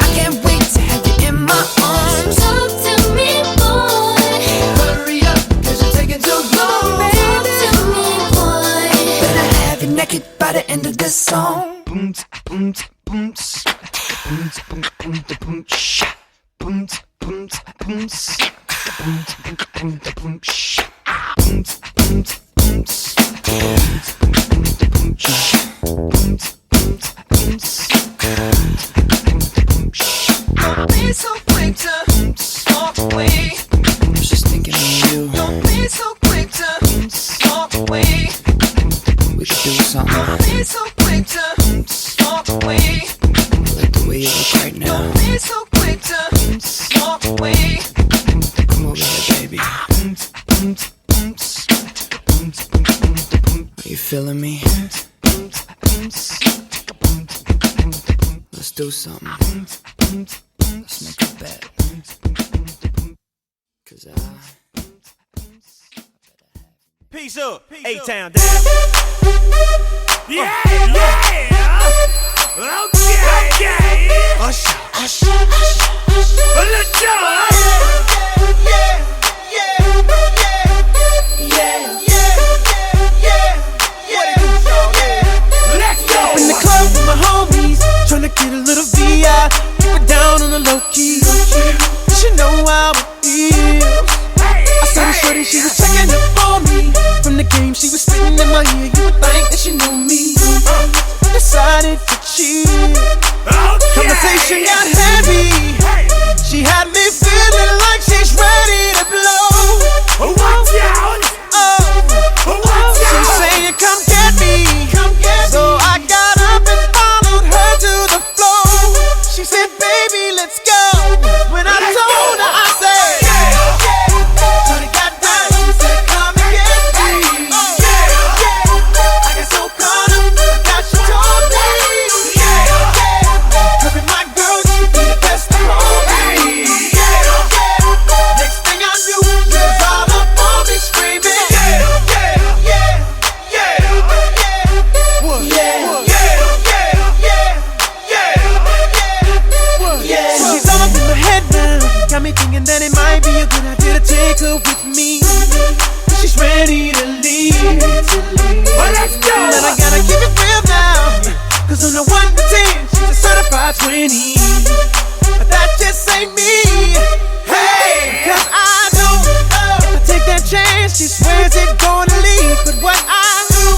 I can't wait to have you in my arms. Talk to me, boy. Hurry up, cause you're taking too long, Talk baby. to me, boy. Better have you naked by the end of this song. Don't be so quick to walk away. I was just thinking of you. Don't be so quick to walk away. We could do something Don't be so quick to walk away. like the way you look right now. Don't be so quick to walk away. Come over here, baby. Are you feeling me? Let's do something. Let's make a bet. 'Cause Peace up, A-Town down. Yeah, yeah. Okay. Usher. A little joy. Let's go. In the club with my homies, tryna get a little VI. Keep it down on the low key. You should know how it feels. I saw the shorty, she was checking up on me. From the game, she was spitting in my ear. You would think that she knew me. I decided to cheat. Conversation got got me thinking that it might be a good idea to take her with me. She's ready to leave. Well, let's go. But I gotta keep it real now, cause on the 1 to 10, she's a certified 20. But that just ain't me. Hey, cause I know if I take that chance, she swears it's gonna leave. But what I do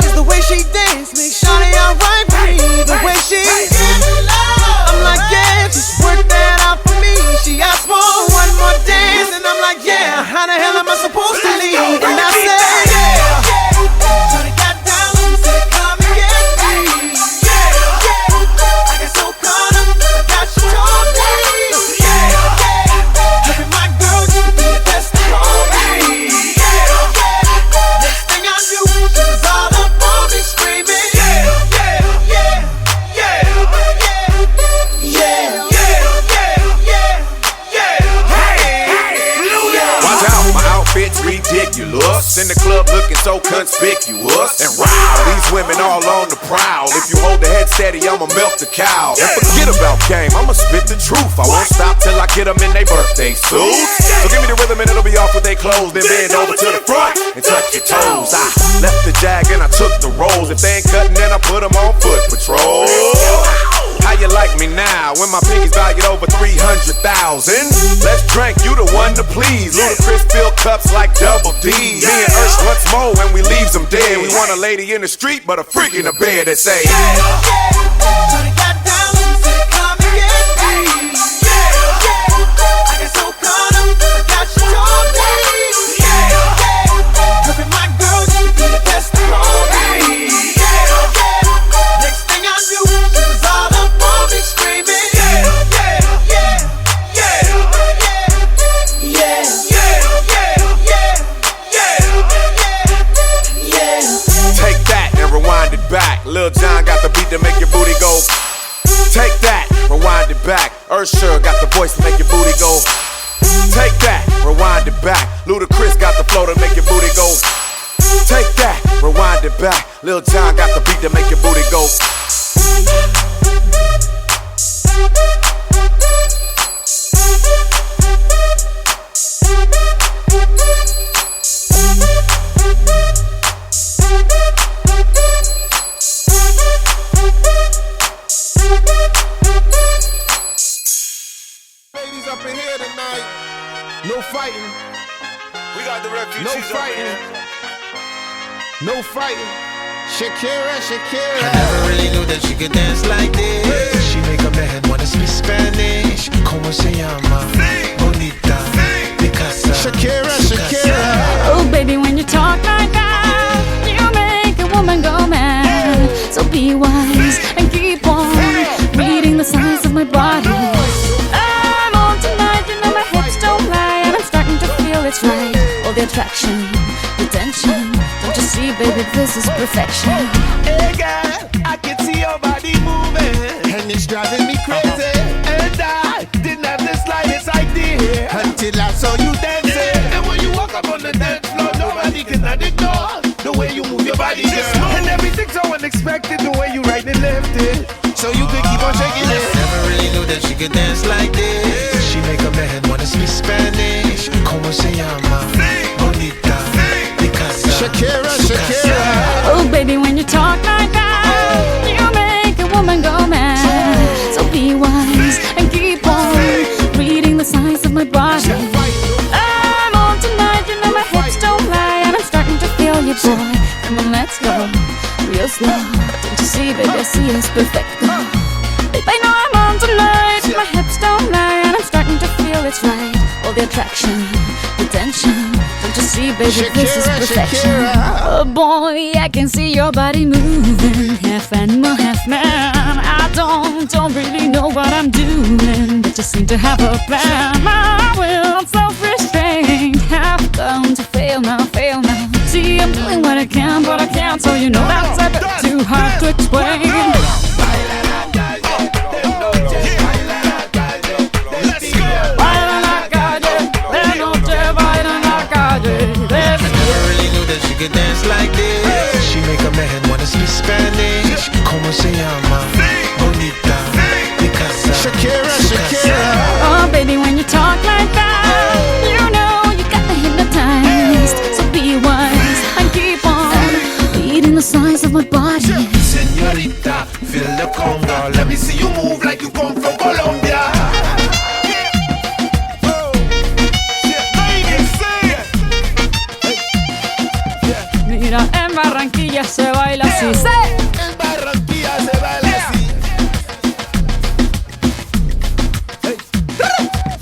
is the way she dance makes Shawty alright with me. The way she I'm like, yeah, just work that out for me. She asked for one more dance, and I'm like, yeah, how the hell am I supposed to leave? And I said, yeah. Shawty got down and said, come and get me. I got so caught up, I got you told me. Every my girl, you be the best for me. Next thing I knew, she was all up on me screaming. Outfit's ridiculous. In the club looking so conspicuous. And wow, these women all on the prowl. If you hold the head steady, I'ma milk the cow. And forget about game, I'ma spit the truth. I won't stop till I get them in their birthday suits. So give me the rhythm and it'll be off with their clothes. Then bend over to the front and touch your toes. I left the jag and I took the rolls. If they ain't cutting, then I put them on foot patrol. How you like me now when my pinky's valued over 300,000? Let's drink, you the one to please. Ludacris fill cups like Double D. Me and Ursh once more when we leaves them dead. We want a lady in the street, but a freak in the bed that say, Shawty got down and said, come and get me. I got so caught up, I got you told me. Every my girl, you be the best for me. Next thing I knew, she was all up on me screaming. Take that and rewind it back. Lil Jon got the beat to make your booty go. Take that, rewind it back. Ursher got the voice to make your booty go. Take that, rewind it back. Ludacris got the flow to make your booty go. Take that, rewind it back. Lil Jon got the beat to make your booty go. Ladies up in here tonight. No fighting. We got the refugees. No fighting. No fighting. Shakira, Shakira. I never really knew that she could dance like this. She make a man wanna speak Spanish. Como se llama? Bonita. Picasa. Shakira, Shakira. Oh, baby, when you talk like that, you make a woman go mad. So be wise and keep on reading the signs of my body. I'm on tonight, you know my hips don't lie, and I'm starting to feel it's right. All the attraction, the tension. Don't you see, baby, this is perfection. Hey girl, I can see your body moving, And it's driving me crazy. and I didn't have the slightest idea Until I saw you dancing. And when you walk up on the dance floor, nobody can ignore the way you move your body, girl. And everything's so unexpected, the way you right and left it, So you could keep on shaking it. Never really knew that she could dance like this. She make a man wanna speak Spanish. Como se llama? Bonita. Picasa. Shakira, Shakira. Oh, baby, when you talk like that, you make a woman go mad. So be wise and keep on reading the signs of my body. I'm on tonight, you know my hips don't lie, and I'm starting to feel you, boy. Come on, let's go real slow. Don't you see, baby, I see it's perfect. Babe, I know I'm on tonight, my hips don't lie, and I'm starting to feel it's right. All the attraction, the tension. Don't you see, baby, this is Shakira, perfection. Shakira. Oh boy, I can see your body moving, half animal, half man. I don't really know what I'm doing, but just seem to have a plan. My will, self-restraint, have come to fail now, fail now. See, I'm doing what I can, but I can't, so you know that's a bit too hard to explain. Never really knew that she could dance like this. She make a man wanna speak Spanish. Como se llama? Bonita. Picasa. Shakira, Shakira. Oh, baby, when you talk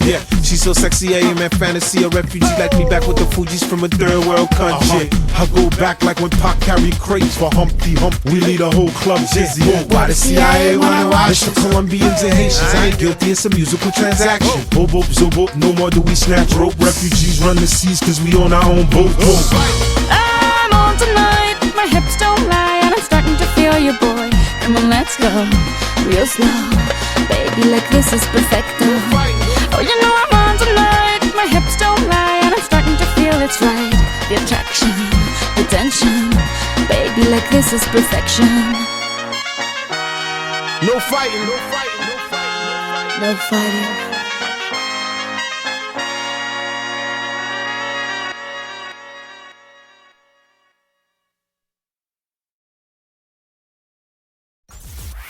Yeah, she's so sexy, I am in fantasy. A refugee like me back with the Fugees from a third world country. I go back like when Pac carried crates for Humpty Hump. We lead a whole club dizzy. Why the CIA wanna watch the Colombians and Haitians? I ain't guilty, it's a musical transaction. Bobo, zobo, no more do we snatch rope. Refugees run the seas cause we on our own boat. I'm on tonight, my hips don't lie, and I'm starting to feel you, boy. Come on, let's go, real slow. Baby, like this is perfecto. Oh, you know I'm on tonight, my hips don't lie, and I'm starting to feel it's right. The attraction, the tension. Baby, like this is perfection. No fighting, no fighting, no fighting, no fighting.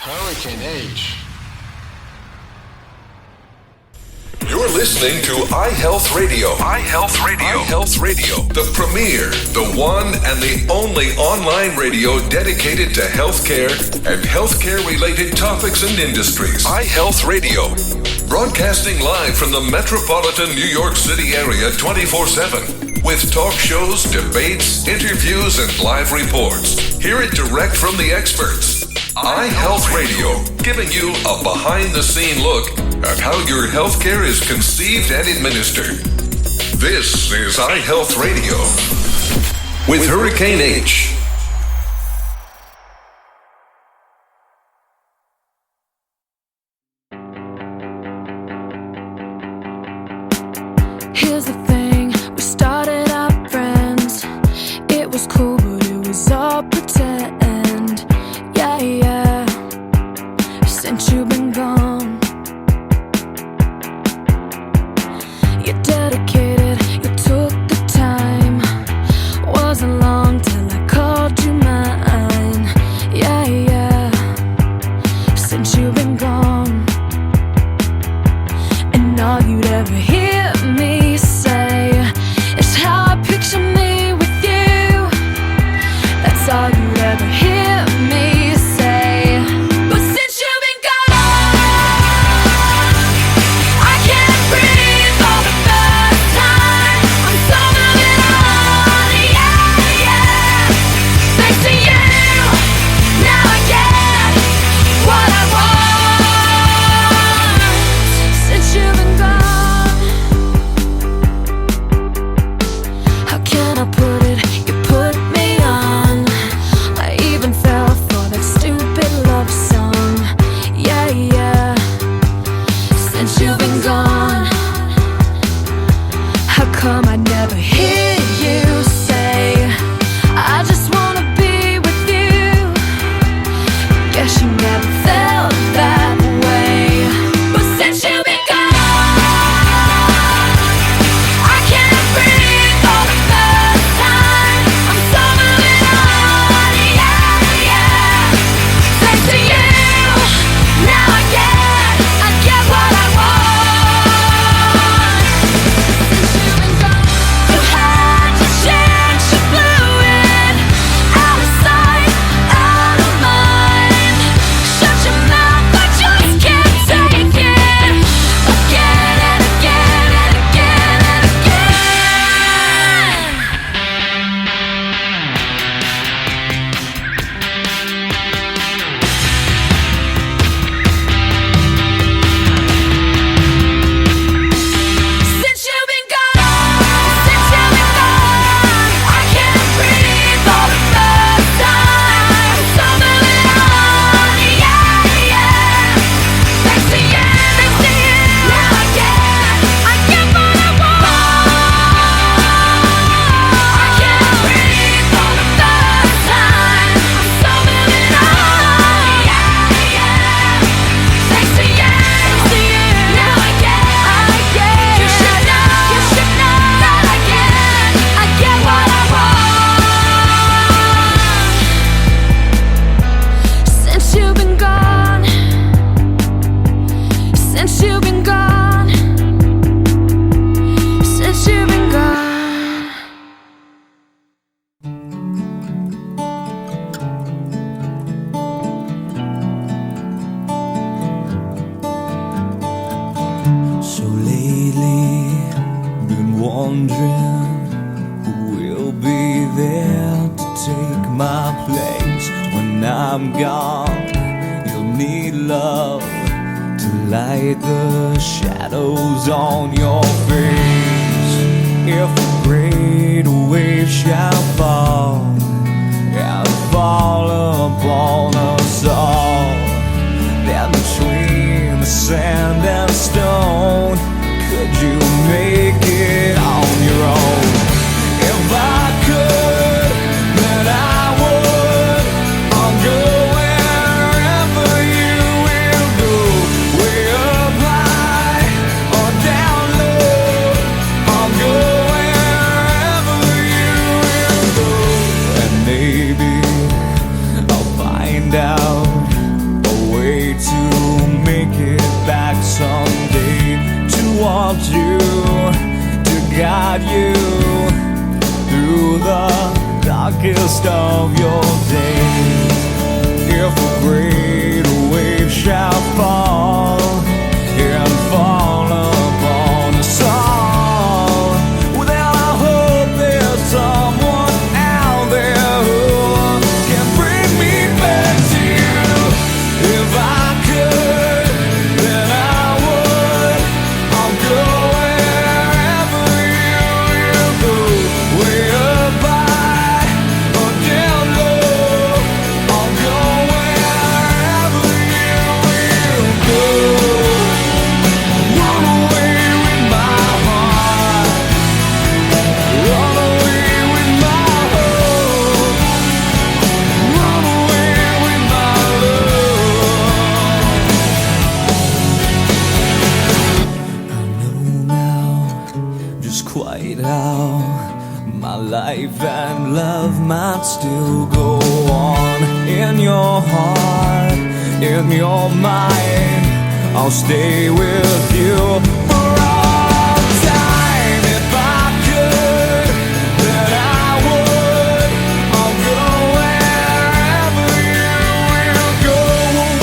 Hurricane H. You're listening to iHealth Radio. iHealth Radio. iHealth Radio. The premier, the one and the only online radio dedicated to healthcare and healthcare-related topics and industries. iHealth Radio. Broadcasting live from the metropolitan New York City area 24/7. With talk shows, debates, interviews, and live reports. Hear it direct from the experts. iHealth Radio, giving you a behind-the-scene look at how your healthcare is conceived and administered. This is iHealth Radio with Hurricane H. Here's the thing, we started out friends. It was cool, but it was all pretend. Yeah, since you've been gone. You dedicated, you took the time. Wasn't long till I called you mine. Yeah, since you've been gone. And all you'd ever hear me say is how I picture me with you. That's all you'd ever hear me say. But since you've been gone, I can't breathe for the first time. I'm so moving on, yeah. Thanks to you, now I get what I want. Since you've been gone, how can I put it? You put me on. I even fell for that stupid love song. Yeah. Since you've been gone, how come I never hear you say, I just wanna be with you? Guess you never felt that way. But since you've been gone, I can't breathe for the first time. I'm so moving on, yeah. Thanks to you, now I get what I want. Since you've been gone, you had your chance, you blew it. Out of sight, out of mind. Shut your mouth, I just can't take it. Again and again and again and again. Since you've been gone, I can't breathe for the first time. So moving on, yeah. Thanks to you, now I get what I want. I can't breathe for the first time. I'm so moving on, yeah. Thanks to you, now I get. You should know that I get what I want. Since you've been gone, since you've been gone, since you've been gone. So lately wondering who will be there to take my place when I'm gone. You'll need love to light the shadows on your face. If a great wave shall fall and fall upon us all, then between the sand and stone, could you make it on your own? If I could, then I would. I'll go wherever you will go, way up high or down low. I'll go wherever you will go, and maybe I'll find out a way to make it back someday, to walk you, to guide you through the darkest of your days. If a great wave shall fall and fall upon us all, well, then I hope there's someone out there who can bring me back to you. If I could, then I would. I'll go wherever you will go, way up high or down low. I'll go wherever you will go. Run away with my heart, run away with my hope, run away with my love. I know now just quite how my life and love might still go on. In your heart, in your mind, I'll stay with you for all time. If I could, then I would. I'll go wherever you will go,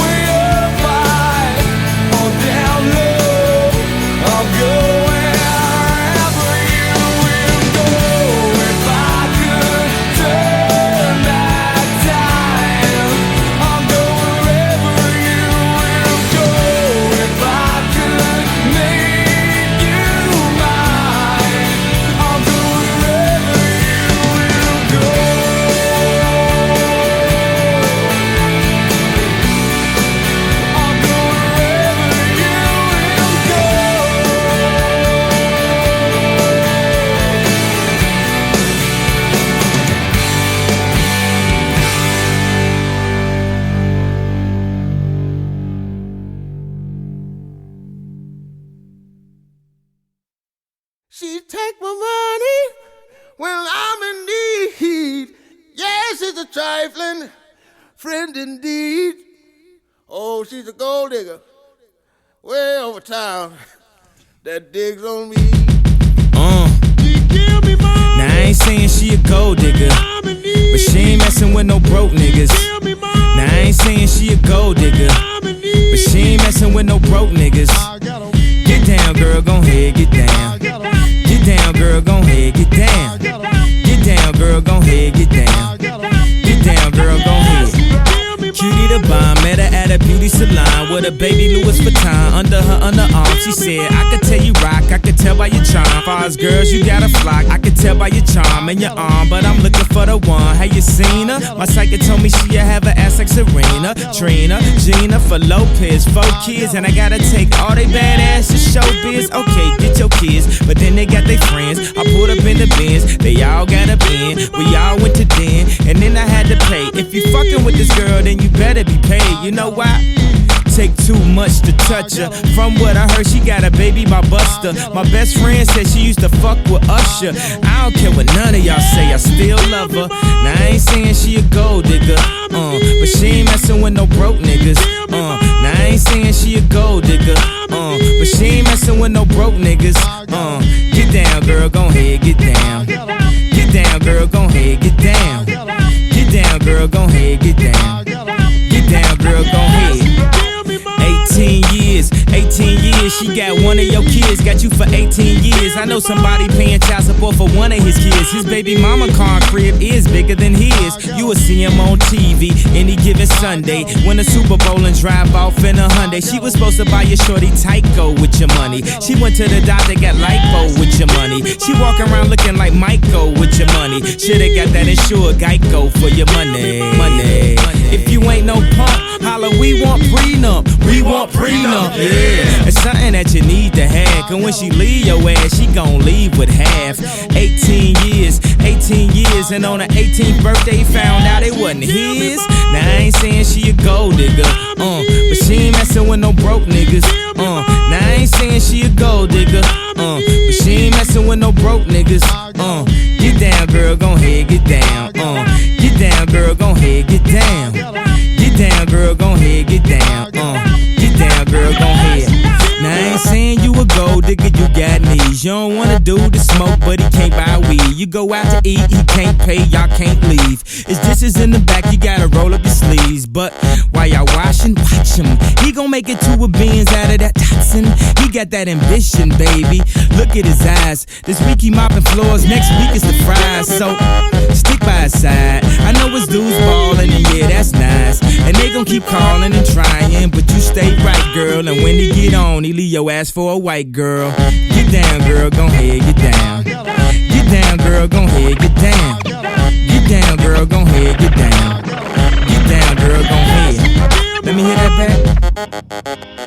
way up high or down low. I'll go wherever you will go. If I could turn back time, I'll go wherever you will go. If I could make you mine, I'll go wherever you will go. I'll go wherever you will go. She take my money when I'm in need. Yes, she's a trifling friend indeed. Oh, she's a gold digger way over town that digs on me. She give me money. Now I ain't saying she a gold digger, but she ain't messing with no broke niggas. Now I ain't saying she a gold digger, but she ain't messing with no broke niggas. Get down, girl, gon' ahead, get down. Get down, girl, gon' ahead, get down. Get down, girl, gon' ahead, get down. Get down, girl, gon' ahead. Cutie the bomb, met her at a beauty salon with a baby Louis Vuitton under her underarm. She said, I could tell you rock, I could tell by your charm. Far as girls, you got a flock, I could tell by your charm and your arm, but I'm looking for the one. Have you seen her? My psychic told me she have an ass like Serena, Trina, Gina, for Lopez, 4 kids, and I gotta take all they badass to showbiz. Okay, get your kids, but then they got their friends. I pulled up in the Benz, they all got a bin. We all went to den, and then I had to pay. If you fucking with this girl, then you better be paid. You know why? Take too much to touch her. From what I heard, she got a baby by Buster. My best friend said she used to fuck with Usher. I don't care what none of y'all say, I still love her. Now I ain't saying she a gold digger, but she ain't messing with no broke niggas. Now I ain't saying she a gold digger, but she ain't messing with no broke niggas. Get down, girl, gon' ahead, get down. Get down, girl, gon' ahead, get down. Get down, girl, gon' ahead, get down. Get down, girl, gon' ahead. 18 years years. She got one of your kids, got you for 18 years. I know somebody paying child support for one of his kids. His baby mama car crib is bigger than his. You will see him on TV any given Sunday. Win a Super Bowl and drive off in a Hyundai. She was supposed to buy your shorty Tyco with your money. She went to the doctor, got lipo with your money. She walk around looking like Michael with your money. Shoulda got that insured Geico for your money. If you ain't no punk, holla, we want prenup. We want prenup, yeah. It's something that you need to have. Cause when she leave your ass, she gon' leave with half. 18 years, and on her 18th birthday, found out it wasn't his. Now I ain't saying she a gold digger, but she ain't messin' with no broke niggas. Now I ain't saying she a gold digger, but she ain't messin' with no broke niggas. Get down, girl, gon' head, get down. Get down, girl, gon' head, get down. Get down, girl, gon' head, get down. Get down, girl, gon' head. Now I ain't saying you a gold digger, you got knees. You don't want a dude to smoke, but he can't buy weed. You go out to eat, he can't pay, y'all can't leave. His dishes in the back, you gotta roll up your sleeves. But while y'all washing, watch him. He gon' make it to a beans out of that toxin. He got that ambition, baby. Look at his eyes. This week he mopping floors, next week is the fries. So stick by his side. I know his dudes ballin', and yeah, that's nice. And they gon' keep calling and trying, but you stay right, girl. And when he get on, he leave your ass for a white girl. Get down, girl, gon' head, get down. Get down, girl, gon' head, get down. Get down, girl, gon' head, get down. Get down, girl, gon' head. Let me hear that back.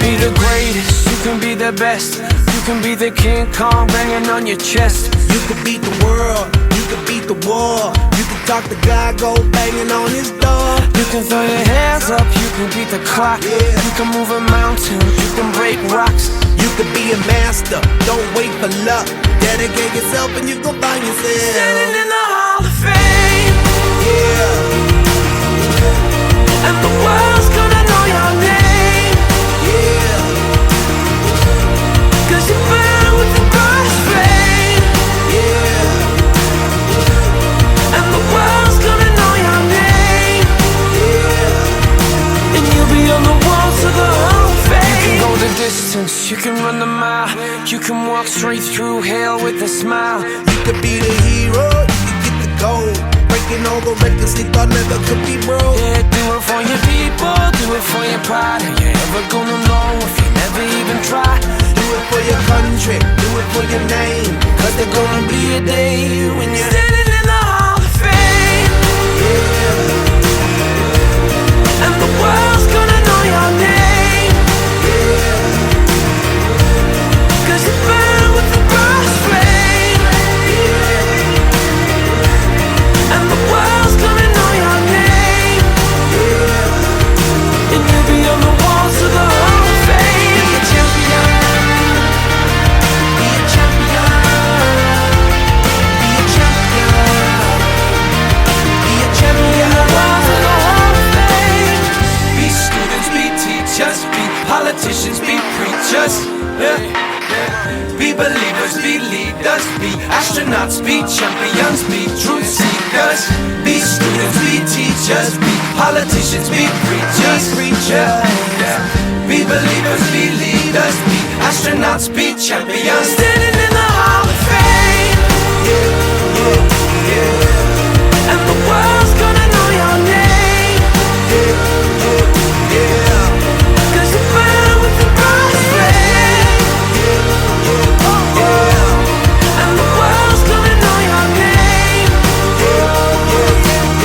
be the greatest, you can be the best. You can be the King Kong banging on your chest. You can beat the world, you can beat the war. You can talk to God, go banging on his door. You can throw your hands up, you can beat the clock. You can move a mountain, you can break rocks. You can be a master, don't wait for luck. Dedicate yourself and you gon' find yourself standing in the Hall of Fame. Yeah. And the world's gonna know your name. Yeah. Cause you burn with the brightest flame. Yeah. And the world's gonna know your name. Yeah. And you'll be on the walls of the Hall of Fame. You can go the distance, you can run the mile. You can walk straight through hell with a smile. You could be the hero, you can get the gold. Breaking all the records they thought never could be broke. Yeah, do it for your people, do it for your pride. Are you ever gonna know if you never even try? Do it for your country, do it for your name. Cause there's gonna be a day when you're standing in the Hall of Fame. Yeah. And the world's gonna know your name. Yeah. Cause you burn with the brightest flame. Yeah. And the world's gonna know your name. Yeah. And you'll be on the walls of the Hall of Fame. Be a champion. Be a champion. Be a champion. Be a champion. The walls of the Hall of Fame. Be students, be teachers, be politicians, be preachers. Be believers, be leaders, be astronauts, be champions, be truth seekers. Be students, be teachers, be politicians, be preachers. Be believers, be leaders, be astronauts, be champions. Standing in the Hall of Fame. Yeah, yeah, yeah. And the world's gonna know your name. Yeah, yeah, yeah. Cause you burn with the brightest flame. And the world's gonna know your name.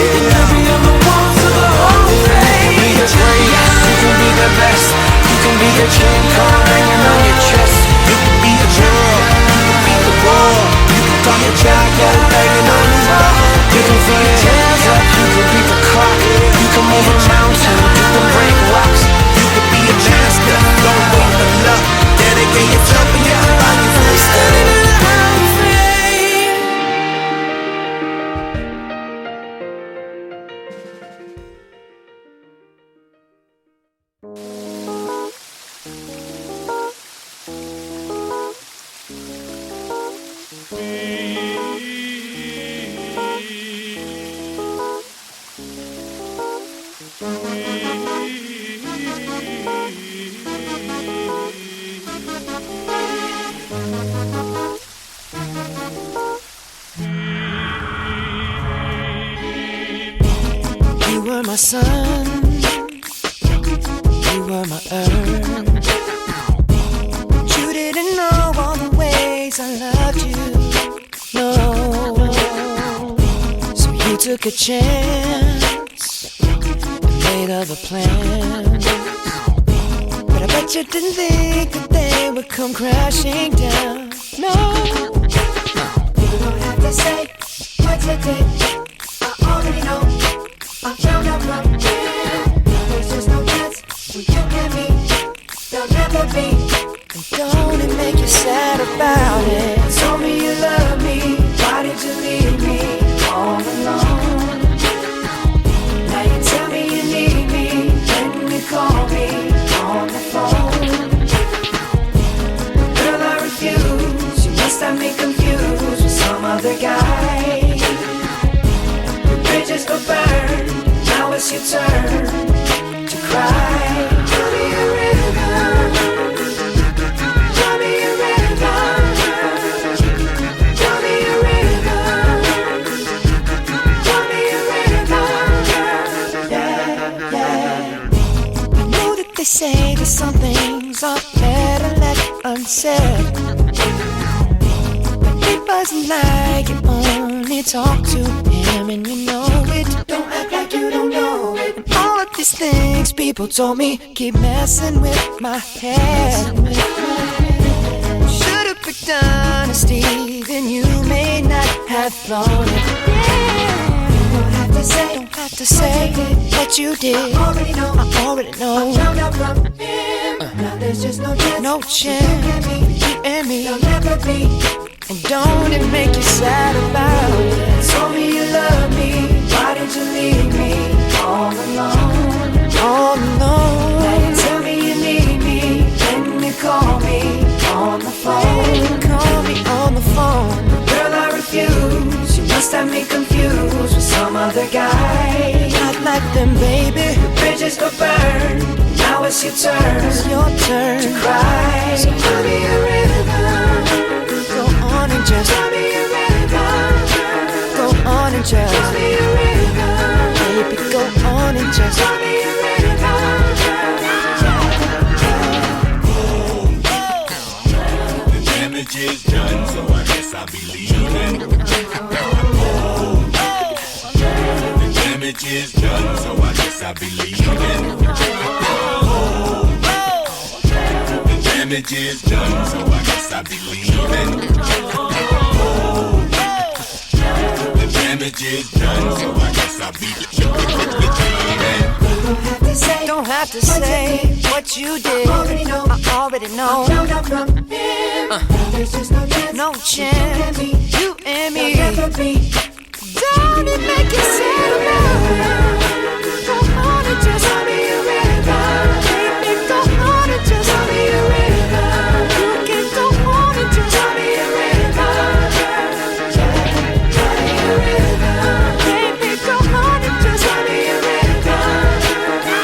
And you'll be on the walls of the Hall of Fame. You can be the greatest, you can be the best. You can be the King Kong banging on your chest. You can be a girl, you can beat the war. You can talk to God, go banging on his door. You can throw your hands up, you can beat the clock. You can move a mountain, you can break rocks. You can be a master, don't wait for luck. Dedicate yourself and you can find yourself standing in the Hall of Fame. You were my sun, you were my earth. You didn't know all the ways I loved you, no. So you took a chance and made other plans. But I bet you didn't think that they would come crashing down, no. You don't have to say what you did, I already know. I found out right there. There's just no chance when you and me, there'll never be. And don't it make you sad about it? Told me you love me, why did you leave me all alone? Now you tell me you need me, when you call me on the phone. Girl, I refuse, you must have me confused with some other guy. Bridges go burn, now it's your turn to cry. Draw me a river, draw me a river, draw me a river, draw me a river, yeah, yeah. I know that they say that some things are better left unsaid, but it wasn't like you only talk to him and you know it. Don't act like you don't know it. And all of these things people told me keep messing with my head. Should've picked honesty, then you may not have thought it. Don't have to say what you did. I already know. I found out from him. Now there's just no chance. You and me, you'll never be. And don't it make you sad about it? Told me you love me. Why did you leave me all alone? All alone. Now you tell me you need me. Then you call me on the phone. Call me on the phone. Girl, I refuse. You must have me confused with some other guy. Not like them, baby. The bridges go burn. Now it's your turn. It's your turn to cry. So tell me a river. Go on and just tell me a river. Go on and just tell me a river. Baby, go on and just tell me a river. The damage is done, so I guess I'll be leaving. The damage is done, so I guess I'll be leaving. The damage is done, so I guess I'll be leaving. The damage is done, so I guess I'll be leaving. Don't have to say what you did. I already know. I found out from him. There's just no chance. You and me. Don't it make you sad now? Go on and just tell me a river. Baby, go on and just tell me a river. You can go on and just tell me a river. Tell me a river. Baby, go on and just tell me a river.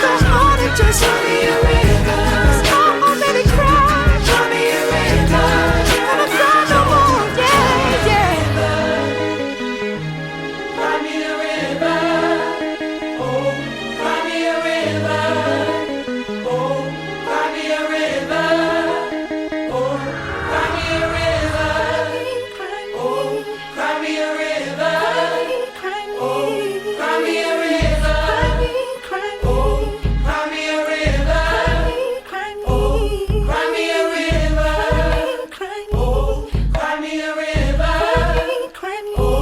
Go on and just tell me a river. I already cried. Tell me a river. Gonna cry no more. Yeah, yeah. Cry me a river. Oh, cry me a river. Oh, cry me a river. Oh, cry me a river. Oh, cry me a river. Oh, cry me a river. Oh, cry me a river. Oh, cry me a river. Oh, cry me a river. Oh,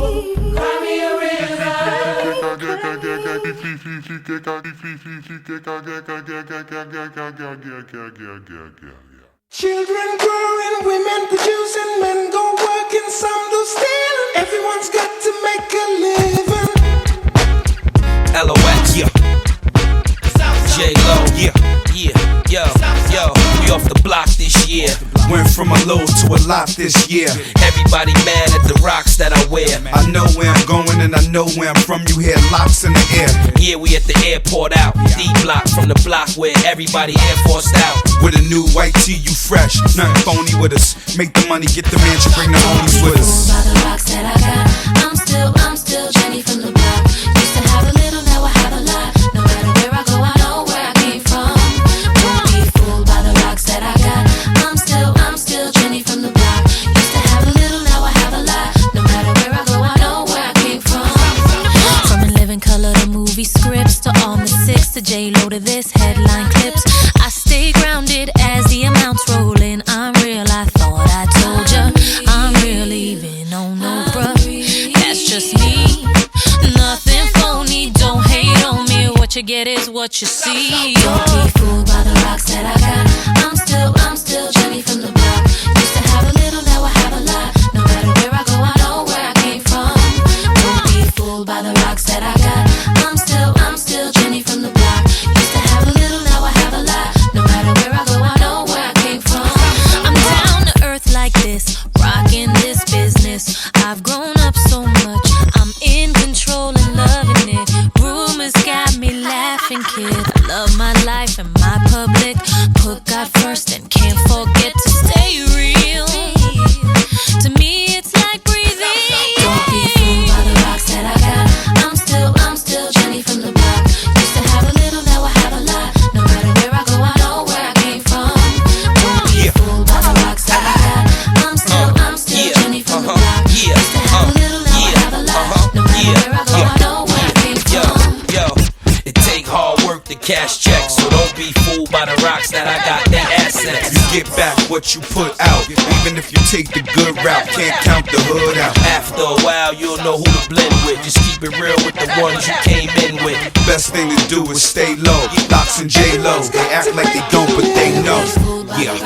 cry me a Children growing, women producing, men go working, some do stealing. Everyone's got to make a living. LOX, yeah. J-Lo, yeah. Yo, we off the block this year. Went from a low to a lot this year. Everybody mad at the rocks that I wear. I know where I'm going and I know where I'm from. You hear locks in the air. Yeah, we at the airport out. D-block from the block where everybody Air Forced out. With a new white tee, you fresh. Nothing phony with us. Make the money, get the mansion, bring the homies with us. By the rocks that I got, I'm still Jenny from the block. Used to have a little, now I have a lot. No matter where I go, I know where I came from. Don't be fooled by the rocks that I got. I'm still Jenny from the block. Used to have a little, now I have a lot. No matter where I go, I know where I came from. From In Living Color to movie scripts to On the Six to J-Lo to this headline clips. I stay grounded as the amounts roll in. I'm real, I thought I told ya. I'm real even on no bruh. That's just me. Nothing phony, don't hate on me. What you get is what you see. Don't be fooled by the rocks that I got. I'm still Jenny from the block. Used to have a little, now I have a lot. No matter where I go, I know where I came from. Don't be fooled by the rocks that I got. I'm still Jenny from the block. Used to have a little, now I have a lot. No matter where I go, I know where I came from. I'm down to earth like this, rocking this business. I've grown up so much, I'm in control and loving it. Rumors got me laughing, kid. I love my life what you put out. Even if you take the good route, can't count the hood out. After a while, you'll know who to blend with. Just keep it real with the ones you came in with. Best thing to do is stay low. Locks and J-Lo, they act like they don't, but they know. Yeah.